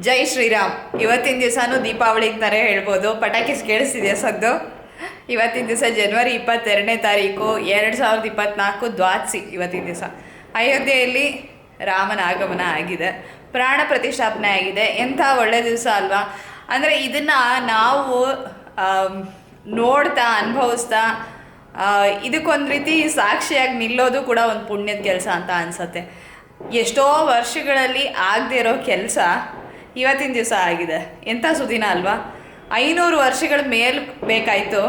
ಜೈ ಶ್ರೀರಾಮ್. ಇವತ್ತಿನ ದಿವಸನೂ ದೀಪಾವಳಿ ಅಂತಾನೆ ಹೇಳ್ಬೋದು. ಪಟಾಕಿ ಕೇಳಿಸ್ತಿದೆಯಾ ಸದ್ದು? ಇವತ್ತಿನ ದಿವಸ ಜನವರಿ 22ನೇ ತಾರೀಕು 2024 ದ್ವಾದಶಿ. ಇವತ್ತಿನ ದಿವಸ ಅಯೋಧ್ಯೆಯಲ್ಲಿ ರಾಮನ ಆಗಮನ ಆಗಿದೆ, ಪ್ರಾಣ ಪ್ರತಿಷ್ಠಾಪನೆ ಆಗಿದೆ. ಎಂಥ ಒಳ್ಳೆ ದಿವಸ ಅಲ್ವಾ? ಅಂದರೆ ಇದನ್ನು ನಾವು ನೋಡ್ತಾ ಅನುಭವಿಸ್ತಾ ಇದಕ್ಕೊಂದು ರೀತಿ ಸಾಕ್ಷಿಯಾಗಿ ನಿಲ್ಲೋದು ಕೂಡ ಒಂದು ಪುಣ್ಯದ ಕೆಲಸ ಅಂತ ಅನಿಸುತ್ತೆ. ಎಷ್ಟೋ ವರ್ಷಗಳಲ್ಲಿ ಆಗದೆ ಇರೋ ಕೆಲಸ ಇವತ್ತಿನ ದಿವಸ ಆಗಿದೆ. ಎಂಥ ಸುದಿನ ಅಲ್ವಾ? 500 ವರ್ಷಗಳ ಮೇಲೆ ಬೇಕಾಯಿತು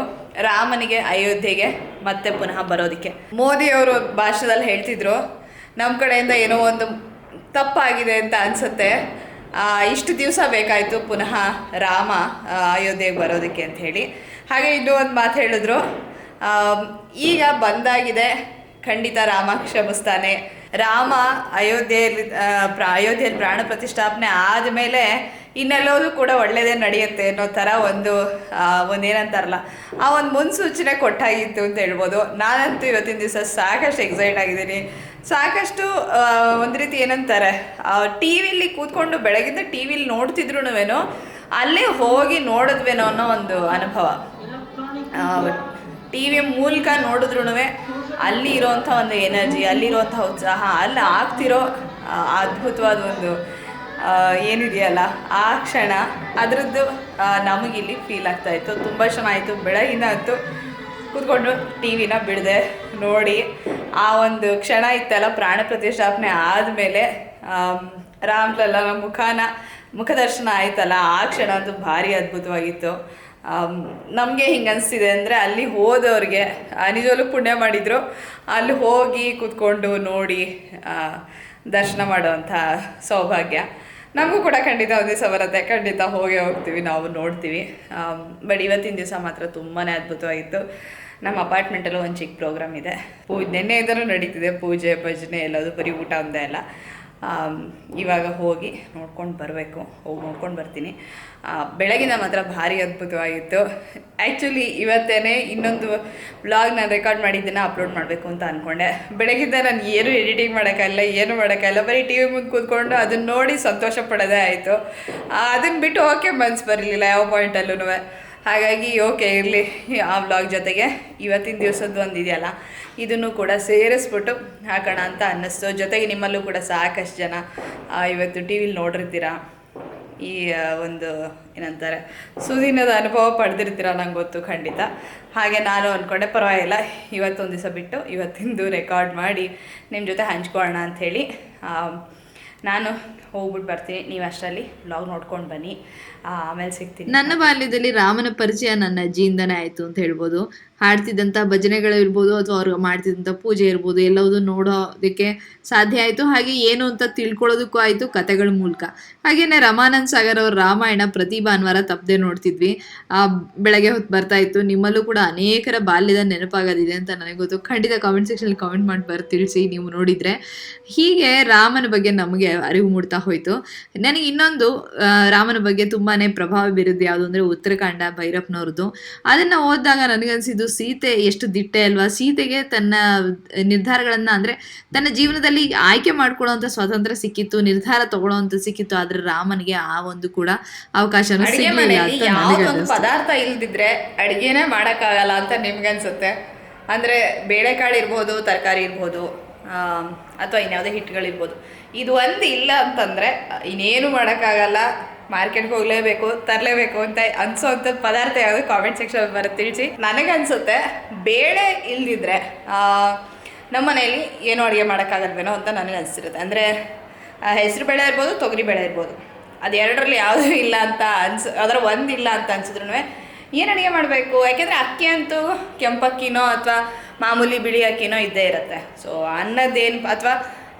ರಾಮನಿಗೆ ಅಯೋಧ್ಯೆಗೆ ಮತ್ತೆ ಪುನಃ ಬರೋದಕ್ಕೆ. ಮೋದಿಯವರು ಭಾಷಣದಲ್ಲಿ ಹೇಳ್ತಿದ್ರು, ನಮ್ಮ ಕಡೆಯಿಂದ ಏನೋ ಒಂದು ತಪ್ಪಾಗಿದೆ ಅಂತ ಅನಿಸುತ್ತೆ, ಇಷ್ಟು ದಿವಸ ಬೇಕಾಯಿತು ಪುನಃ ರಾಮ ಅಯೋಧ್ಯೆಗೆ ಬರೋದಕ್ಕೆ ಅಂತ ಹೇಳಿ. ಹಾಗೆ ಇನ್ನೂ ಒಂದು ಮಾತು ಹೇಳಿದ್ರು, ಈಗ ಬಂದಾಗಿದೆ, ಖಂಡಿತ ರಾಮ ಕ್ಷಮಿಸ್ತಾನೆ. ರಾಮ ಅಯೋಧ್ಯೆಯಲ್ಲಿ ಪ್ರಾಣ ಪ್ರತಿಷ್ಠಾಪನೆ ಆದಮೇಲೆ ಇನ್ನೆಲ್ಲೋದು ಕೂಡ ಒಳ್ಳೆಯದೇ ನಡೆಯುತ್ತೆ ಅನ್ನೋ ಥರ ಒಂದೇನಂತಾರಲ್ಲ, ಆ ಒಂದು ಮುನ್ಸೂಚನೆ ಕೊಟ್ಟಾಗಿತ್ತು ಅಂತ ಹೇಳ್ಬೋದು. ನಾನಂತೂ ಇವತ್ತಿನ ದಿವಸ ಸಾಕಷ್ಟು ಎಕ್ಸೈಟ್ ಆಗಿದ್ದೀನಿ. ಸಾಕಷ್ಟು ಒಂದು ರೀತಿ ಏನಂತಾರೆ, ಟಿ ವಿಲಿ ಕೂತ್ಕೊಂಡು ಬೆಳಗಿಂದ ಟಿ ವಿಲಿ ನೋಡ್ತಿದ್ರು ಅಲ್ಲೇ ಹೋಗಿ ನೋಡಿದ್ವೇನೋ ಅನ್ನೋ ಒಂದು ಅನುಭವ. ಟಿ ವಿ ಮೂಲಕ ನೋಡಿದ್ರೂ ಅಲ್ಲಿ ಇರೋವಂಥ ಒಂದು ಎನರ್ಜಿ, ಅಲ್ಲಿರುವಂಥ ಉತ್ಸಾಹ, ಅಲ್ಲಿ ಆಗ್ತಿರೋ ಅದ್ಭುತವಾದ ಒಂದು ಏನಿದೆಯಲ್ಲ ಆ ಕ್ಷಣ, ಅದರದ್ದು ನಮಗಿಲ್ಲಿ ಫೀಲ್ ಆಗ್ತಾಯಿತ್ತು. ತುಂಬ ಚೆನ್ನಾಯಿತು. ಬೆಳಗಿನ ಹೊತ್ತು ಕೂತ್ಕೊಂಡು ಟಿ ವಿನ ಬಿಡದೆ ನೋಡಿ ಆ ಒಂದು ಕ್ಷಣ ಇತ್ತಲ್ಲ, ಪ್ರಾಣ ಪ್ರತಿಷ್ಠಾಪನೆ ಆದಮೇಲೆ ರಾಮಲಲ್ಲನ ಮುಖದರ್ಶನ ಆಯ್ತಲ್ಲ, ಆ ಕ್ಷಣ ಅಂತೂ ಭಾರಿ ಅದ್ಭುತವಾಗಿತ್ತು. ನಮಗೆ ಹಿಂಗೆ ಅನಿಸ್ತಿದೆ ಅಂದರೆ ಅಲ್ಲಿ ಹೋದವ್ರಿಗೆ ನಿಜವಲ್ಲೂ ಪುಣ್ಯ ಮಾಡಿದರು. ಅಲ್ಲಿ ಹೋಗಿ ಕೂತ್ಕೊಂಡು ನೋಡಿ ದರ್ಶನ ಮಾಡುವಂಥ ಸೌಭಾಗ್ಯ ನಮಗೂ ಕೂಡ ಖಂಡಿತ ಒಂದು ದಿವಸ ಬರುತ್ತೆ. ಖಂಡಿತ ಹೋಗ್ತೀವಿ, ನಾವು ನೋಡ್ತೀವಿ. ಬಟ್ ಇವತ್ತಿನ ದಿವಸ ಮಾತ್ರ ತುಂಬಾ ಅದ್ಭುತವಾಗಿತ್ತು. ನಮ್ಮ ಅಪಾರ್ಟ್ಮೆಂಟಲ್ಲೂ ಒಂದು ಚಿಕ್ಕ ಪ್ರೋಗ್ರಾಮ್ ಇದೆ. ನೆನ್ನೆ ಇದ್ದರೂ ನಡೀತಿದೆ, ಪೂಜೆ ಭಜನೆ ಎಲ್ಲದು, ಬರೀ ಊಟ ಒಂದೇ ಅಲ್ಲ. ಇವಾಗ ಹೋಗಿ ನೋಡ್ಕೊಂಡು ಬರಬೇಕು, ಹೋಗಿ ನೋಡ್ಕೊಂಡು ಬರ್ತೀನಿ. ಬೆಳಗಿನ ಮಾತ್ರ ಭಾರಿ ಅದ್ಭುತವಾಗಿತ್ತು. ಆ್ಯಕ್ಚುಲಿ ಇವತ್ತೇ ಇನ್ನೊಂದು ವ್ಲಾಗ್ ನಾನು ರೆಕಾರ್ಡ್ ಮಾಡಿದ್ದನ್ನು ಅಪ್ಲೋಡ್ ಮಾಡಬೇಕು ಅಂತ ಅಂದ್ಕೊಂಡೆ. ಬೆಳಗಿಂದ ನಾನು ಏನು ಎಡಿಟಿಂಗ್ ಮಾಡೋಕ್ಕಾಗಲ್ಲ, ಏನು ಮಾಡೋಕ್ಕಾಗಲ್ಲ, ಬರೀ ಟಿ ವಿ ಮುಂದೆ ಕೂತ್ಕೊಂಡು ಅದನ್ನು ನೋಡಿ ಸಂತೋಷ ಪಡೋದೇ ಆಯಿತು. ಅದನ್ನು ಬಿಟ್ಟು ಓಕೆ ಮನ್ಸು ಬರಲಿಲ್ಲ ಯಾವ ಪಾಯಿಂಟಲ್ಲೂ. ಹಾಗಾಗಿ ಓಕೆ ಇರಲಿ, ಆ ವ್ಲಾಗ್ ಜೊತೆಗೆ ಇವತ್ತಿನ ದಿವಸದ್ದು ಒಂದು ಇದೆಯಲ್ಲ, ಇದನ್ನು ಕೂಡ ಸೇರಿಸ್ಬಿಟ್ಟು ಹಾಕೋಣ ಅಂತ ಅನ್ನಿಸ್ತು. ಜೊತೆಗೆ ನಿಮ್ಮಲ್ಲೂ ಕೂಡ ಸಾಕಷ್ಟು ಜನ ಇವತ್ತು ಟಿ ವಿಲಿ ನೋಡಿರ್ತೀರ, ಈ ಒಂದು ಏನಂತಾರೆ ಸುದಿನದ ಅನುಭವ ಪಡೆದಿರ್ತೀರ, ನಂಗೆ ಗೊತ್ತು ಖಂಡಿತ. ಹಾಗೆ ನಾನು ಅಂದ್ಕೊಂಡೆ ಪರವಾಗಿಲ್ಲ, ಇವತ್ತೊಂದು ದಿವಸ ಬಿಟ್ಟು ಇವತ್ತಿಂದು ರೆಕಾರ್ಡ್ ಮಾಡಿ ನಿಮ್ಮ ಜೊತೆ ಹಂಚ್ಕೊಳ್ಳೋಣ ಅಂಥೇಳಿ ನಾನು ಹೋಗ್ಬಿಟ್ಟು ಬರ್ತೀನಿ. ನೀವು ಅಷ್ಟರಲ್ಲಿ ವ್ಲಾಗ್ ನೋಡ್ಕೊಂಡು ಬನ್ನಿ, ಆಮೇಲೆ ಸಿಗ್ತೀನಿ. ನನ್ನ ಬಾಲ್ಯದಲ್ಲಿ ರಾಮನ ಪರಿಚಯ ನನ್ನ ಅಜ್ಜಿಯಿಂದನೇ ಆಯಿತು ಅಂತ ಹೇಳ್ಬೋದು. ಹಾಡ್ತಿದ್ದಂಥ ಭಜನೆಗಳಿರ್ಬೋದು ಅಥವಾ ಅವ್ರು ಮಾಡ್ತಿದ್ದಂಥ ಪೂಜೆ ಇರ್ಬೋದು, ಎಲ್ಲವೂ ನೋಡೋದಕ್ಕೆ ಸಾಧ್ಯ ಆಯಿತು. ಹಾಗೆ ಏನು ಅಂತ ತಿಳ್ಕೊಳ್ಳೋದಕ್ಕೂ ಆಯಿತು ಕತೆಗಳ ಮೂಲಕ. ಹಾಗೆಯೇ ರಮಾನಂದ್ ಸಾಗರ್ ಅವ್ರ ರಾಮಾಯಣ ಪ್ರತಿ ಭಾನುವಾರ ತಪ್ಪದೆ ನೋಡ್ತಿದ್ವಿ. ಬೆಳಗ್ಗೆ ಹೊತ್ತು ಬರ್ತಾಯಿತ್ತು. ನಿಮ್ಮಲ್ಲೂ ಕೂಡ ಅನೇಕರ ಬಾಲ್ಯದ ನೆನಪಾಗೋದಿದೆ ಅಂತ ನನಗೆ ಗೊತ್ತು. ಖಂಡಿತ ಕಾಮೆಂಟ್ ಸೆಕ್ಷನಲ್ಲಿ ಕಾಮೆಂಟ್ ಮಾಡಿ ತಿಳಿಸಿ ನೀವು ನೋಡಿದರೆ. ಹೀಗೆ ರಾಮನ ಬಗ್ಗೆ ನಮಗೆ ಅರಿವು ಮೂಡ್ತಾ ಹೋಯಿತು. ನನಗೆ ಇನ್ನೊಂದು ರಾಮನ ಬಗ್ಗೆ ತುಂಬಾ ಪ್ರಭಾವ ಬೀರಿದ್ದು ಯಾವುದು ಅಂದರೆ ಉತ್ತರಕಾಂಡ, ಭೈರಪ್ಪನವ್ರದ್ದು. ಅದನ್ನು ಓದಿದಾಗ ನನಗನ್ಸಿದ್ದು, ಸೀತೆ ಎಷ್ಟು ದಿಟ್ಟೆ ಅಲ್ವಾ. ಸೀತೆಗೆ ತನ್ನ ನಿರ್ಧಾರಗಳನ್ನು ಅಂದರೆ ತನ್ನ ಜೀವನದಲ್ಲಿ ಆಯ್ಕೆ ಮಾಡ್ಕೊಳ್ಳೋವಂಥ ಸ್ವಾತಂತ್ರ್ಯ ಸಿಕ್ಕಿತ್ತು, ನಿರ್ಧಾರ ತಗೊಳ್ಳೋವಂಥ ಸಿಕ್ಕಿತ್ತು. ಆದರೆ ರಾಮನಿಗೆ ಆ ಒಂದು ಕೂಡ ಅವಕಾಶನೂ ಸಿಗಲಿಲ್ಲ. ಪದಾರ್ಥ ಇಲ್ದಿದ್ರೆ ಅಡುಗೆನೇ ಮಾಡೋಕ್ಕಾಗಲ್ಲ ಅಂತ ನಿಮ್ಗನ್ಸುತ್ತೆ. ಅಂದರೆ ಬೇಳೆಕಾಳು ಇರ್ಬೋದು, ತರಕಾರಿ ಇರ್ಬೋದು, ಅಥವಾ ಇನ್ಯಾವುದೇ ಹಿಟ್ಟುಗಳಿರ್ಬೋದು, ಇದು ಒಂದು ಇಲ್ಲ ಅಂತಂದರೆ ಇನ್ನೇನು ಮಾಡೋಕ್ಕಾಗಲ್ಲ. ಮಾರ್ಕೆಟ್ಗೆ ಹೋಗಲೇಬೇಕು, ತರಲೇಬೇಕು ಅಂತ ಅನ್ಸೋವಂಥ ಪದಾರ್ಥ ಯಾವುದು ಕಾಮೆಂಟ್ ಸೆಕ್ಷನ್ ಬರುತ್ತೆ ತಿಳಿಸಿ. ನನಗನ್ಸುತ್ತೆ ಬೇಳೆ ಇಲ್ದಿದ್ರೆ ನಮ್ಮ ಮನೆಯಲ್ಲಿ ಏನೂ ಅಡುಗೆ ಮಾಡೋಕ್ಕಾಗಲ್ವೇನೋ ಅಂತ ನನಗೆ ಅನಿಸಿರುತ್ತೆ. ಅಂದರೆ ಹೆಸರು ಬೇಳೆ ಇರ್ಬೋದು, ತೊಗರಿ ಬೇಳೆ ಇರ್ಬೋದು, ಅದು ಎರಡರಲ್ಲಿ ಯಾವುದೂ ಇಲ್ಲ ಅಂತ ಅದರ ಒಂದಿಲ್ಲ ಅಂತ ಅನ್ಸಿದ್ರು ಏನು ಅಡುಗೆ ಮಾಡಬೇಕು. ಯಾಕೆಂದರೆ ಅಕ್ಕಿ ಅಂತೂ ಕೆಂಪಕ್ಕಿನೋ ಅಥವಾ ಮಾಮೂಲಿ ಬಿಳಿ ಅಕ್ಕಿನೋ ಇದ್ದೇ ಇರುತ್ತೆ. ಸೊ ಅನ್ನದೇನು ಅಥವಾ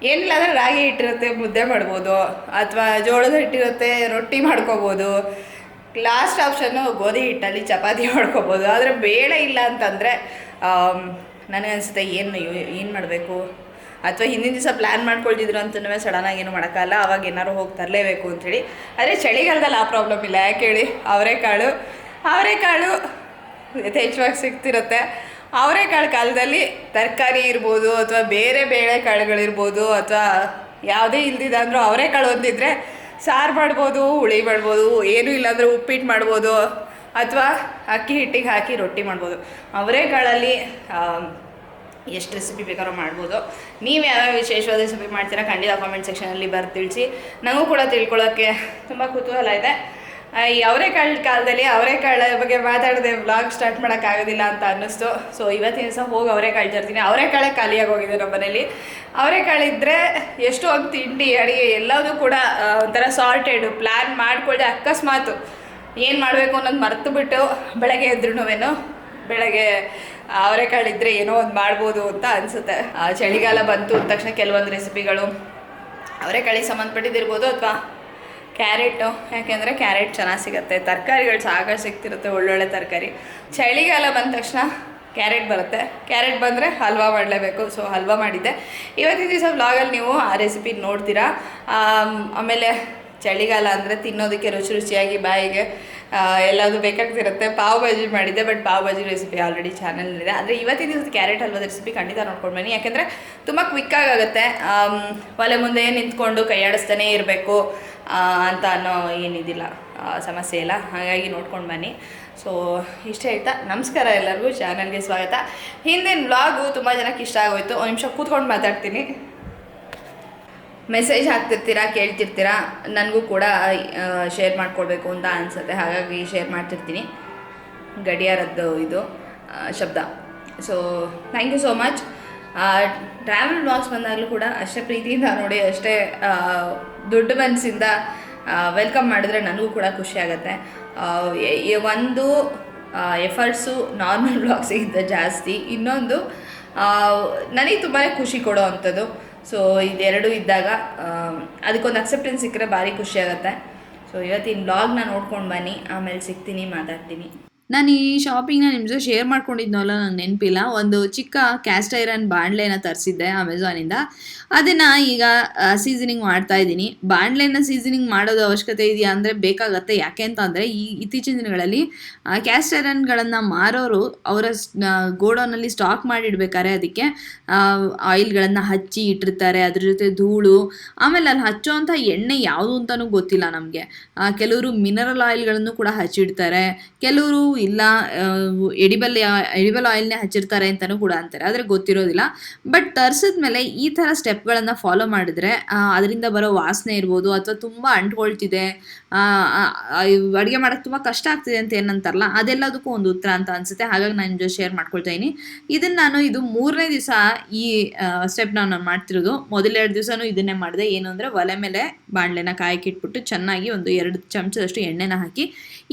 ಏನಿಲ್ಲ ಅಂದರೆ ರಾಗಿ ಹಿಟ್ಟಿರುತ್ತೆ, ಮುದ್ದೆ ಮಾಡ್ಬೋದು, ಅಥವಾ ಜೋಳದ ಹಿಟ್ಟಿರುತ್ತೆ, ರೊಟ್ಟಿ ಮಾಡ್ಕೋಬೋದು. ಲಾಸ್ಟ್ ಆಪ್ಷನ್ನು ಗೋಧಿ ಹಿಟ್ಟಲ್ಲಿ ಚಪಾತಿ ಮಾಡ್ಕೋಬೋದು. ಆದರೆ ಬೇಳೆ ಇಲ್ಲ ಅಂತಂದರೆ ನನಗನ್ಸುತ್ತೆ ಏನು ಮಾಡಬೇಕು. ಅಥವಾ ಹಿಂದಿನ ದಿವಸ ಪ್ಲ್ಯಾನ್ ಮಾಡ್ಕೊಳ್ತಿದ್ರು ಅಂತನೂ ಸಡನ್ನಾಗಿ ಏನು ಮಾಡೋಕ್ಕಲ್ಲ, ಅವಾಗ ಏನಾದ್ರು ಹೋಗಿ ತರಲೇಬೇಕು ಅಂಥೇಳಿ. ಆದರೆ ಚಳಿಗಾಲದಲ್ಲಿ ಆ ಪ್ರಾಬ್ಲಮ್ ಇಲ್ಲ. ಯಾಕೆ ಹೇಳಿ, ಅವರೆಕಾಳು ಯಥೇಚ್ಛವಾಗಿ ಸಿಗ್ತಿರುತ್ತೆ. ಅವರೆಕಾಳು ಕಾಲದಲ್ಲಿ ತರಕಾರಿ ಇರ್ಬೋದು ಅಥವಾ ಬೇರೆ ಬೇಳೆಕಾಳುಗಳಿರ್ಬೋದು ಅಥವಾ ಯಾವುದೇ ಇಲ್ದಿದ್ದಂದ್ರೂ ಅವರೆಕಾಳು ಒಂದಿದ್ರೆ ಸಾರು ಮಾಡ್ಬೋದು, ಹುಳಿ ಮಾಡ್ಬೋದು, ಏನೂ ಇಲ್ಲಾಂದರೆ ಉಪ್ಪಿಟ್ಟು ಮಾಡ್ಬೋದು, ಅಥವಾ ಅಕ್ಕಿ ಹಿಟ್ಟಿಗೆ ಹಾಕಿ ರೊಟ್ಟಿ ಮಾಡ್ಬೋದು. ಅವರೆಕಾಳಲ್ಲಿ ಎಷ್ಟು ರೆಸಿಪಿ ಬೇಕಾದ್ರೂ ಮಾಡ್ಬೋದು. ನೀವು ಯಾವ್ಯಾವ ವಿಶೇಷವಾದ ರೆಸಿಪಿ ಮಾಡ್ತೀರಾ ಖಂಡಿತ ಕಾಮೆಂಟ್ ಸೆಕ್ಷನಲ್ಲಿ ಬರೆದು ತಿಳಿಸಿ. ನನಗೂ ಕೂಡ ತಿಳ್ಕೊಳ್ಳೋಕ್ಕೆ ತುಂಬ ಕುತೂಹಲ ಇದೆ. ಈ ಅವರೆಕಾಳು ಕಾಲದಲ್ಲಿ ಅವರೆಕಾಳ ಬಗ್ಗೆ ಮಾತಾಡದೆ ವ್ಲಾಗ್ ಸ್ಟಾರ್ಟ್ ಮಾಡೋಕ್ಕಾಗೋದಿಲ್ಲ ಅಂತ ಅನ್ನಿಸ್ತು. ಸೊ ಇವತ್ತಿನ ದಿವಸ ಹೋಗಿ ಅವರೆಕಾಳು ತರ್ತೀನಿ. ಅವರೆಕಾಳೆ ಖಾಲಿಯಾಗಿ ಹೋಗಿದೆ ನಮ್ಮ ಮನೇಲಿ. ಅವರೆಕಾಳಿದ್ದರೆ ಎಷ್ಟೋ ಒಂದು ತಿಂಡಿ ಅಡುಗೆ ಎಲ್ಲದೂ ಕೂಡ ಒಂಥರ ಸಾರ್ಟೆಡ್ ಪ್ಲ್ಯಾನ್ ಮಾಡಿಕೊಳ್ಳದೆ ಅಕಸ್ಮಾತ್ ಏನು ಮಾಡಬೇಕು ಅನ್ನೋದು ಮರೆತು ಬಿಟ್ಟು ಬೆಳಗ್ಗೆ ಎದ್ರೂ ಬೆಳಗ್ಗೆ ಅವರೆಕಾಳಿದ್ರೆ ಏನೋ ಒಂದು ಮಾಡ್ಬೋದು ಅಂತ ಅನಿಸುತ್ತೆ. ಚಳಿಗಾಲ ಬಂತು ಅಂದ ತಕ್ಷಣ ಕೆಲವೊಂದು ರೆಸಿಪಿಗಳು ಅವರೆಕಾಳಿಗೆ ಸಂಬಂಧಪಟ್ಟಿದ್ದಿರ್ಬೋದು, ಅಥವಾ ಕ್ಯಾರೆಟು, ಯಾಕೆಂದರೆ ಕ್ಯಾರೆಟ್ ಚೆನ್ನಾಗಿ ಸಿಗುತ್ತೆ, ತರಕಾರಿಗಳು ಸಾಕಷ್ಟು ಸಿಗ್ತಿರುತ್ತೆ, ಒಳ್ಳೊಳ್ಳೆ ತರಕಾರಿ. ಚಳಿಗಾಲ ಬಂದ ತಕ್ಷಣ ಕ್ಯಾರೆಟ್ ಬರುತ್ತೆ. ಕ್ಯಾರೆಟ್ ಬಂದರೆ ಹಲ್ವಾ ಮಾಡಲೇಬೇಕು. ಸೊ ಹಲ್ವಾ ಮಾಡಿದ್ದೆ. ಇವತ್ತಿನ ದಿವಸ ವ್ಲಾಗಲ್ಲಿ ನೀವು ಆ ರೆಸಿಪಿ ನೋಡ್ತೀರಾ. ಆಮೇಲೆ ಚಳಿಗಾಲ ಅಂದರೆ ತಿನ್ನೋದಕ್ಕೆ ರುಚಿ ರುಚಿಯಾಗಿ ಬಾಯಿಗೆ ಎಲ್ಲದೂ ಬೇಕಾಗ್ತಿರುತ್ತೆ. ಪಾವ್ ಭಾಜಿ ಮಾಡಿದ್ದೆ, but pav bhaji recipe already ಚಾನಲ್ನಿದೆ. ಆದರೆ ಇವತ್ತಿನ ದಿವಸದ ಕ್ಯಾರೆಟ್ ಹಲ್ವದ ರೆಸಿಪಿ ಖಂಡಿತ ನೋಡ್ಕೊಂಡು ಬನ್ನಿ. ಯಾಕೆಂದರೆ ತುಂಬ ಕ್ವಿಕ್ಕಾಗುತ್ತೆ. ಒಲೆ ಮುಂದೆ ನಿಂತ್ಕೊಂಡು ಕೈಯಾಡಿಸ್ತಾನೇ ಇರಬೇಕು ಅಂತ ಅನ್ನೋ ಏನಿದಿಲ್ಲ, ಸಮಸ್ಯೆ ಇಲ್ಲ. ಹಾಗಾಗಿ ನೋಡ್ಕೊಂಡು ಬನ್ನಿ. ಸೊ ಇಷ್ಟ ಹೇಳ್ತಾ ನಮಸ್ಕಾರ ಎಲ್ಲರಿಗೂ, ಚಾನಲ್ಗೆ ಸ್ವಾಗತ. ಹಿಂದಿನ ವ್ಲಾಗು ತುಂಬ ಜನಕ್ಕೆ ಇಷ್ಟ ಆಗೋಯ್ತು. ಒಂದು ನಿಮಿಷ ಕೂತ್ಕೊಂಡು ಮಾತಾಡ್ತೀನಿ. ಮೆಸೇಜ್ ಹಾಕ್ತಿರ್ತೀರಾ, ಕೇಳ್ತಿರ್ತೀರಾ, ನನಗೂ ಕೂಡ ಶೇರ್ ಮಾಡ್ಕೊಳ್ಬೇಕು ಅಂತ ಅನಿಸುತ್ತೆ. ಹಾಗಾಗಿ ಶೇರ್ ಮಾಡ್ತಿರ್ತೀನಿ. ಗಡಿಯಾರದ್ದು ಇದು ಶಬ್ದ. So thank you so much. Travel vlogs ಬಂದಾಗಲೂ ಕೂಡ ಅಷ್ಟೇ ಪ್ರೀತಿಯಿಂದ ನೋಡಿ, ಅಷ್ಟೇ ದೊಡ್ಡ ಮನಸ್ಸಿಂದ ವೆಲ್ಕಮ್ ಮಾಡಿದ್ರೆ ನನಗೂ ಕೂಡ ಖುಷಿ ಆಗುತ್ತೆ. ಒಂದು ಎಫರ್ಟ್ಸು ನಾರ್ಮಲ್ ವ್ಲಾಗ್ಸಿಗಿಂತ ಜಾಸ್ತಿ, ಇನ್ನೊಂದು ನನಗೆ ತುಂಬಾ ಖುಷಿ ಕೊಡೋ ಅಂಥದ್ದು. ಸೊ ಇದೆರಡು ಇದ್ದಾಗ ಅದಕ್ಕೊಂದು ಅಕ್ಸೆಪ್ಟೆನ್ಸ್ ಸಿಕ್ಕರೆ ಭಾರಿ ಖುಷಿ ಆಗುತ್ತೆ. ಸೊ ಇವತ್ತಿನ ವ್ಲಾಗ್ನ ನೋಡ್ಕೊಂಡು ಬನ್ನಿ, ಆಮೇಲೆ ಸಿಗ್ತೀನಿ, ಮಾತಾಡ್ತೀನಿ. ನಾನು ಈ ಶಾಪಿಂಗ್ನ ನಿಮ್ಮ ಜೊತೆ ಶೇರ್ ಮಾಡ್ಕೊಂಡಿದ್ನಲ್ಲ, ನಂಗೆ ನೆನಪಿಲ್ಲ. ಒಂದು ಚಿಕ್ಕ ಕ್ಯಾಸ್ಟ್ ಐರನ್ ಬಾಣಲೆನ ತರಿಸಿದ್ದೆ ಅಮೆಝಾನಿಂದ. ಅದನ್ನು ಈಗ ಸೀಸನಿಂಗ್ ಮಾಡ್ತಾ ಇದ್ದೀನಿ. ಬಾಣಲೆನ ಸೀಸನಿಂಗ್ ಮಾಡೋದು ಅವಶ್ಯಕತೆ ಇದೆಯಾ ಅಂದರೆ ಬೇಕಾಗತ್ತೆ. ಯಾಕೆ ಅಂತ ಅಂದರೆ ಇತ್ತೀಚಿನ ದಿನಗಳಲ್ಲಿ ಕ್ಯಾಸ್ಟ್ ಐರನ್ಗಳನ್ನು ಮಾರೋರು ಅವರ ಗೋಡೌನಲ್ಲಿ ಸ್ಟಾಕ್ ಮಾಡಿಡ್ಬೇಕಾದ್ರೆ ಅದಕ್ಕೆ ಆಯಿಲ್ಗಳನ್ನು ಹಚ್ಚಿ ಇಟ್ಟಿರ್ತಾರೆ. ಅದ್ರ ಜೊತೆ ಧೂಳು, ಆಮೇಲೆ ಅಲ್ಲಿ ಹಚ್ಚೋವಂಥ ಎಣ್ಣೆ ಯಾವುದು ಅಂತಲೂ ಗೊತ್ತಿಲ್ಲ ನಮಗೆ. ಕೆಲವರು ಮಿನರಲ್ ಆಯಿಲ್ಗಳನ್ನು ಕೂಡ ಹಚ್ಚಿಡ್ತಾರೆ, ಕೆಲವರು ಇಲ್ಲ ಎಡಿಬಲ್ ಆಯಿಲ್ನೇ ಹಚ್ಚಿರ್ತಾರೆ ಅಂತಲೂ ಕೂಡ ಅಂತಾರೆ. ಆದರೆ ಗೊತ್ತಿರೋದಿಲ್ಲ. ಬಟ್ ತರಿಸಿದ್ಮೇಲೆ ಈ ಥರ ಸ್ಟೆಪ್ಗಳನ್ನು ಫಾಲೋ ಮಾಡಿದ್ರೆ ಅದರಿಂದ ಬರೋ ವಾಸನೆ ಇರ್ಬೋದು, ಅಥವಾ ತುಂಬ ಅಂಟ್ಕೊಳ್ತಿದೆ, ಅಡುಗೆ ಮಾಡೋಕ್ಕೆ ತುಂಬ ಕಷ್ಟ ಆಗ್ತಿದೆ ಅಂತ ಏನಂತಾರಲ್ಲ, ಅದೆಲ್ಲದಕ್ಕೂ ಒಂದು ಉತ್ತರ ಅಂತ ಅನಿಸುತ್ತೆ. ಹಾಗಾಗಿ ನಾನು ಜೊತೆ ಶೇರ್ ಮಾಡ್ಕೊಳ್ತಾ ಇದ್ದೀನಿ. ಇದು 3ನೇ ದಿವಸ ಈ ಸ್ಟೆಪ್ನ ನಾನು ಮಾಡ್ತಿರೋದು. ಮೊದಲೆರಡು ದಿವಸನೂ ಇದನ್ನೇ ಮಾಡಿದೆ. ಏನು ಅಂದರೆ ಒಲೆ ಮೇಲೆ ಬಾಣಲೆನ ಕಾಯಕ್ಕಿಟ್ಬಿಟ್ಟು ಚೆನ್ನಾಗಿ ಒಂದು 2 ಚಮಚದಷ್ಟು ಎಣ್ಣೆನ ಹಾಕಿ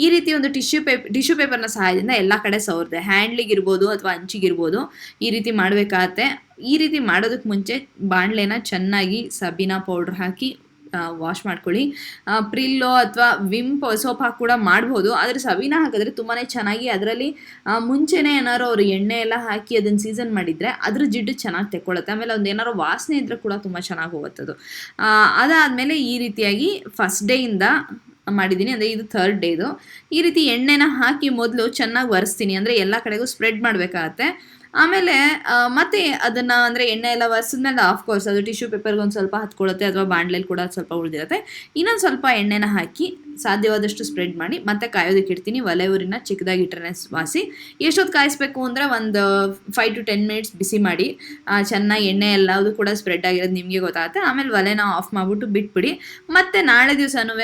ಈ ರೀತಿ ಒಂದು ಟಿಶ್ಯೂ ಪೇಪರ್ನ ಸಹಾಯದಿಂದ ಎಲ್ಲ ಕಡೆ ಸವರಿದೆ. ಹ್ಯಾಂಡ್ಲಿಗಿರ್ಬೋದು ಅಥವಾ ಅಂಚಿಗಿರ್ಬೋದು, ಈ ರೀತಿ ಮಾಡಬೇಕಾಗತ್ತೆ. ಈ ರೀತಿ ಮಾಡೋದಕ್ಕೆ ಮುಂಚೆ ಬಾಣಲೆನ ಚೆನ್ನಾಗಿ ಸಬೀನಾ ಪೌಡ್ರ್ ಹಾಕಿ ವಾಶ್ ಮಾಡ್ಕೊಳ್ಳಿ. ಪ್ರಿಲ್ಲೋ ಅಥವಾ ವಿಮ್ ಸೋಪ್ ಹಾಕಿ ಕೂಡ ಮಾಡ್ಬೋದು. ಆದರೆ ಸಬೀನಾ ಹಾಕಿದ್ರೆ ತುಂಬಾ ಚೆನ್ನಾಗಿ, ಅದರಲ್ಲಿ ಮುಂಚೆನೇ ಏನಾರು ಅವರು ಎಣ್ಣೆ ಎಲ್ಲ ಹಾಕಿ ಅದನ್ನು ಸೀಸನ್ ಮಾಡಿದರೆ ಅದ್ರ ಜಿಡ್ಡು ಚೆನ್ನಾಗಿ ತೆಕ್ಕೊಳ್ಳುತ್ತೆ. ಆಮೇಲೆ ಒಂದು ಏನಾರು ವಾಸನೆ ಇದ್ದರೆ ಕೂಡ ತುಂಬ ಚೆನ್ನಾಗಿ ಹೋಗುತ್ತದು. ಅದಾದಮೇಲೆ ಈ ರೀತಿಯಾಗಿ ಫಸ್ಟ್ ಡೇಯಿಂದ ಮಾಡಿದ್ದೀನಿ, ಅಂದರೆ ಇದು 3rd ಡೇದು. ಈ ರೀತಿ ಎಣ್ಣೆನ ಹಾಕಿ ಮೊದಲು ಚೆನ್ನಾಗಿ ಒರೆಸ್ತೀನಿ, ಅಂದರೆ ಎಲ್ಲ ಕಡೆಗೂ ಸ್ಪ್ರೆಡ್ ಮಾಡಬೇಕಾಗತ್ತೆ. ಆಮೇಲೆ ಮತ್ತೆ ಅದನ್ನು ಅಂದರೆ ಎಣ್ಣೆ ಎಲ್ಲ ಒರೆಸಿದ್ಮೇಲೆ ಆಫ್ಕೋರ್ಸ್ ಅದು ಟಿಶ್ಯೂ ಪೇಪರ್ಗೆ ಒಂದು ಸ್ವಲ್ಪ ಹತ್ಕೊಳ್ಳುತ್ತೆ, ಅಥವಾ ಬಾಣಲೆಯಲ್ಲಿ ಕೂಡ ಸ್ವಲ್ಪ ಉಳಿದಿರುತ್ತೆ. ಇನ್ನೊಂದು ಸ್ವಲ್ಪ ಎಣ್ಣೆನ ಹಾಕಿ ಸಾಧ್ಯವಾದಷ್ಟು ಸ್ಪ್ರೆಡ್ ಮಾಡಿ ಮತ್ತೆ ಕಾಯೋದಕ್ಕೆ ಇಡ್ತೀನಿ. ಒಲೆ ಊರಿನ ಚಿಕ್ಕದಾಗಿ ಇಟ್ಟರೆ ವಾಸಿ. ಎಷ್ಟೊತ್ತು ಕಾಯಿಸ್ಬೇಕು ಅಂದರೆ ಒಂದು 5 to 10 ಮಿನಿಟ್ಸ್ ಬಿಸಿ ಮಾಡಿ ಚೆನ್ನಾಗಿ ಎಣ್ಣೆ ಎಲ್ಲದೂ ಕೂಡ ಸ್ಪ್ರೆಡ್ ಆಗಿರೋದು ನಿಮಗೆ ಗೊತ್ತಾಗುತ್ತೆ. ಆಮೇಲೆ ಒಲೆನ ಆಫ್ ಮಾಡಿಬಿಟ್ಟು ಬಿಟ್ಬಿಡಿ. ಮತ್ತು ನಾಳೆ ದಿವಸನೂ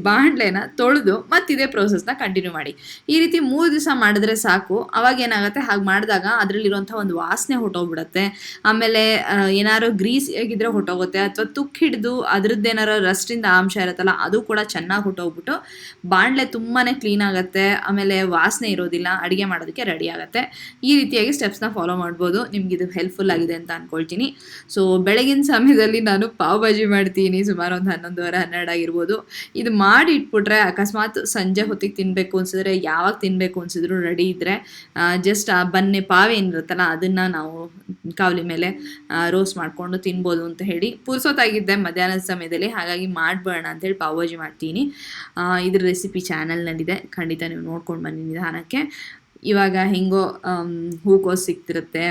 ಬಾಣಲೆನ ತೊಳೆದು ಮತ್ತಿದೇ ಪ್ರೋಸೆಸ್ನ ಕಂಟಿನ್ಯೂ ಮಾಡಿ. ಈ ರೀತಿ 3 ದಿವಸ ಮಾಡಿದ್ರೆ ಸಾಕು. ಅವಾಗ ಏನಾಗುತ್ತೆ, ಹಾಗೆ ಮಾಡಿದಾಗ ಅದರಲ್ಲಿರುವಂಥ ಒಂದು ವಾಸನೆ ಹೊಟ್ಟೋಗ್ಬಿಡುತ್ತೆ. ಆಮೇಲೆ ಏನಾದ್ರು ಗ್ರೀಸ್ ಆಗಿದ್ರೆ ಹೊಟ್ಟೋಗುತ್ತೆ, ಅಥವಾ ತುಕ್ಕು ಹಿಡಿದು ಅದರದ್ದೇನಾರು ರಸ್ಟಿಂದ ಅಂಶ ಇರುತ್ತಲ್ಲ ಅದು ಕೂಡ ಚೆನ್ನಾಗಿ ಹೊಟ್ಟೋಗ್ಬಿಟ್ಟು ಬಾಣಲೆ ತುಂಬಾ ಕ್ಲೀನ್ ಆಗುತ್ತೆ. ಆಮೇಲೆ ವಾಸನೆ ಇರೋದಿಲ್ಲ, ಅಡುಗೆ ಮಾಡೋದಕ್ಕೆ ರೆಡಿ ಆಗುತ್ತೆ. ಈ ರೀತಿಯಾಗಿ ಸ್ಟೆಪ್ಸ್ನ ಫಾಲೋ ಮಾಡ್ಬೋದು. ನಿಮ್ಗೆ ಇದು ಹೆಲ್ಪ್ಫುಲ್ ಆಗಿದೆ ಅಂತ ಅಂದ್ಕೊಳ್ತೀನಿ. ಸೊ ಬೆಳಗಿನ ಸಮಯದಲ್ಲಿ ನಾನು ಪಾವ್ ಭಾಜಿ ಮಾಡ್ತೀನಿ, ಸುಮಾರು ಒಂದು 11:30-12 ಆಗಿರ್ಬೋದು. ಇದು ಮಾಡಿ ಇಟ್ಬಿಟ್ರೆ ಅಕಸ್ಮಾತ್ ಸಂಜೆ ಹೊತ್ತಿಗೆ ತಿನ್ನಬೇಕು ಅನ್ಸಿದ್ರೆ, ಯಾವಾಗ ತಿನ್ನಬೇಕು ಅನ್ಸಿದ್ರು ರೆಡಿ ಇದ್ದರೆ ಜಸ್ಟ್ ಆ ಬನ್ನೆ ಪಾವ್ ಏನಿರುತ್ತಲ್ಲ ಅದನ್ನು ನಾವು ಕಾವಲಿ ಮೇಲೆ ರೋಸ್ಟ್ ಮಾಡಿಕೊಂಡು ತಿನ್ಬೋದು ಅಂತ ಹೇಳಿ ಪುರ್ಸೊತ್ತಾಗಿದ್ದೆ ಮಧ್ಯಾಹ್ನದ ಸಮಯದಲ್ಲಿ. ಹಾಗಾಗಿ ಮಾಡ್ಬೇಡ ಅಂತೇಳಿ ಪಾವ್ ಭಾಜಿ ಮಾಡ್ತೀನಿ. ಇದ್ರ ರೆಸಿಪಿ ಚಾನಲ್ನಲ್ಲಿದೆ, ಖಂಡಿತ ನೀವು ನೋಡ್ಕೊಂಡು ಬನ್ನಿ ನಿಧಾನಕ್ಕೆ. ಇವಾಗ ಹೆಂಗೋ ಹೂಕೋಸು ಸಿಗ್ತಿರುತ್ತೆ,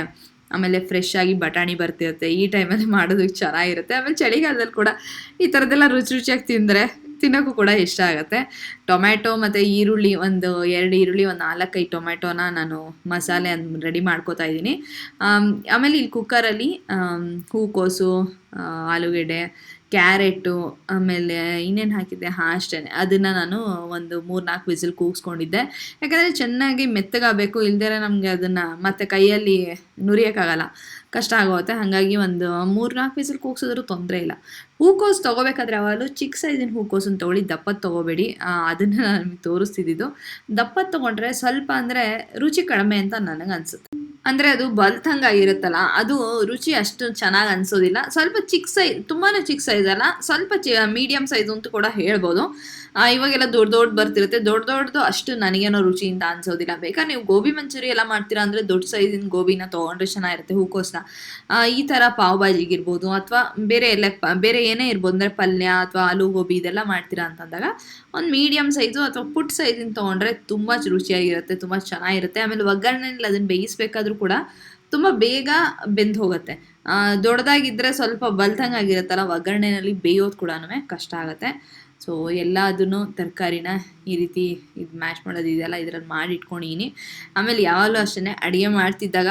ಆಮೇಲೆ ಫ್ರೆಶ್ ಆಗಿ ಬಟಾಣಿ ಬರ್ತಿರುತ್ತೆ. ಈ ಟೈಮಲ್ಲಿ ಮಾಡೋದಕ್ಕೆ ಚೆನ್ನಾಗಿರುತ್ತೆ. ಆಮೇಲೆ ಚಳಿಗಾಲದಲ್ಲಿ ಕೂಡ ಈ ಥರದ್ದೆಲ್ಲ ರುಚಿ ರುಚಿಯಾಗಿ ತಿನ್ನೋಕ್ಕೂ ಕೂಡ ಇಷ್ಟ ಆಗುತ್ತೆ. ಟೊಮ್ಯಾಟೊ ಮತ್ತು ಈರುಳ್ಳಿ, ಒಂದು 2 ಈರುಳ್ಳಿ, ಒಂದು 4-5 ಟೊಮ್ಯಾಟೊನ ನಾನು ಮಸಾಲೆ ರೆಡಿ ಮಾಡ್ಕೋತಾ ಇದ್ದೀನಿ. ಆಮೇಲೆ ಇಲ್ಲಿ ಕುಕ್ಕರಲ್ಲಿ ಹೂಕೋಸು, ಆಲೂಗೆಡ್ಡೆ, ಕ್ಯಾರೆಟು, ಆಮೇಲೆ ಇನ್ನೇನು ಹಾಕಿದ್ದೆ, ಅಷ್ಟೇ. ಅದನ್ನು ನಾನು ಒಂದು 3-4 ವಿಸಿಲ್ ಕೂಗಿಸ್ಕೊಂಡಿದ್ದೆ. ಯಾಕಂದರೆ ಚೆನ್ನಾಗಿ ಮೆತ್ತಗಾಗಬೇಕು, ಇಲ್ದೇ ನಮಗೆ ಅದನ್ನು ಮತ್ತೆ ಕೈಯಲ್ಲಿ ನುರಿಯೋಕ್ಕಾಗಲ್ಲ, ಕಷ್ಟ ಆಗುತ್ತೆ. ಹಾಗಾಗಿ ಒಂದು 3-4 ವಿಸಿಲ್ ಕೂಗ್ಸಿದ್ರೂ ತೊಂದರೆ ಇಲ್ಲ. ಹೂಕೋಸು ತೊಗೋಬೇಕಾದ್ರೆ ಯಾವಾಗಲೂ ಚಿಕ್ಕ ಸೈಜಿನ ಹೂಕೋಸನ್ನು ತೊಗೊಳ್ಳಿ, ದಪ್ಪದ್ದು ತೊಗೋಬೇಡಿ. ಅದನ್ನು ನಾನು ನಿಮಗೆ ತೋರಿಸ್ತಿದ್ದು. ದಪ್ಪದ್ದು ತೊಗೊಂಡ್ರೆ ಸ್ವಲ್ಪ ಅಂದರೆ ರುಚಿ ಕಡಿಮೆ ಅಂತ ನನಗೆ ಅನಿಸುತ್ತೆ. ಅಂದರೆ ಅದು ಬಲ್ತಂಗಾಗಿರುತ್ತಲ್ಲ, ಅದು ರುಚಿ ಅಷ್ಟು ಚೆನ್ನಾಗಿ ಅನಿಸೋದಿಲ್ಲ. ಸ್ವಲ್ಪ ಚಿಕ್ಕ ಸೈಜ್, ತುಂಬಾ ಚಿಕ್ಕ ಸೈಜ್ ಅಲ್ಲ, ಸ್ವಲ್ಪ ಮೀಡಿಯಮ್ ಸೈಜು ಅಂತ ಕೂಡ ಹೇಳ್ಬೋದು. ಇವಾಗೆಲ್ಲ ದೊಡ್ಡ ಬರ್ತಿರುತ್ತೆ. ದೊಡ್ಡದು ಅಷ್ಟು ನನಗೇನೋ ರುಚಿಯಿಂದ ಅನಿಸೋದಿಲ್ಲ. ಬೇಕಾದ್ರೆ ನೀವು ಗೋಬಿ ಮಂಚೂರಿ ಎಲ್ಲ ಮಾಡ್ತೀರಾ ಅಂದರೆ ದೊಡ್ಡ ಸೈಜಿನ ಗೋಬಿನ ತೊಗೊಂಡ್ರೆ ಚೆನ್ನಾಗಿರುತ್ತೆ, ಹೂಕೋಸನ್ನ. ಈ ಥರ ಪಾವ್ ಭಾಜಿಗಿರ್ಬೋದು, ಅಥವಾ ಬೇರೆ ಏನೇ ಇರ್ಬೋದು, ಅಂದರೆ ಪಲ್ಯ ಅಥವಾ ಆಲೂ ಗೋಬಿ ಇದೆಲ್ಲ ಮಾಡ್ತೀರಾ ಅಂತಂದಾಗ ಒಂದು ಮೀಡಿಯಮ್ ಸೈಜು ಅಥವಾ ಪುಟ್ ಸೈಜಿನ ತೊಗೊಂಡ್ರೆ ತುಂಬ ರುಚಿಯಾಗಿರುತ್ತೆ, ತುಂಬ ಚೆನ್ನಾಗಿರುತ್ತೆ. ಆಮೇಲೆ ಒಗ್ಗರಣೆಯಲ್ಲಿ ಅದನ್ನು ಬೇಯಿಸ್ಬೇಕಾದ್ರೂ ಕೂಡ ತುಂಬ ಬೇಗ ಬೆಂದು ಹೋಗುತ್ತೆ. ದೊಡ್ಡದಾಗಿದ್ದರೆ ಸ್ವಲ್ಪ ಬಲ್ತಂಗಾಗಿರುತ್ತಲ್ಲ, ಒಗ್ಗರಣೆಯಲ್ಲಿ ಬೇಯೋದು ಕೂಡ ಕಷ್ಟ ಆಗುತ್ತೆ. ಸೊ ಎಲ್ಲದನ್ನು ತರಕಾರಿನ ಈ ರೀತಿ ಇದು ಮ್ಯಾಶ್ ಮಾಡೋದು ಇದೆಲ್ಲ ಇದರಲ್ಲಿ ಮಾಡಿ ಇಟ್ಕೊಂಡಿದ್ದೀನಿ. ಆಮೇಲೆ ಯಾವಾಗಲೂ ಅಷ್ಟೇ ಅಡುಗೆ ಮಾಡ್ತಿದ್ದಾಗ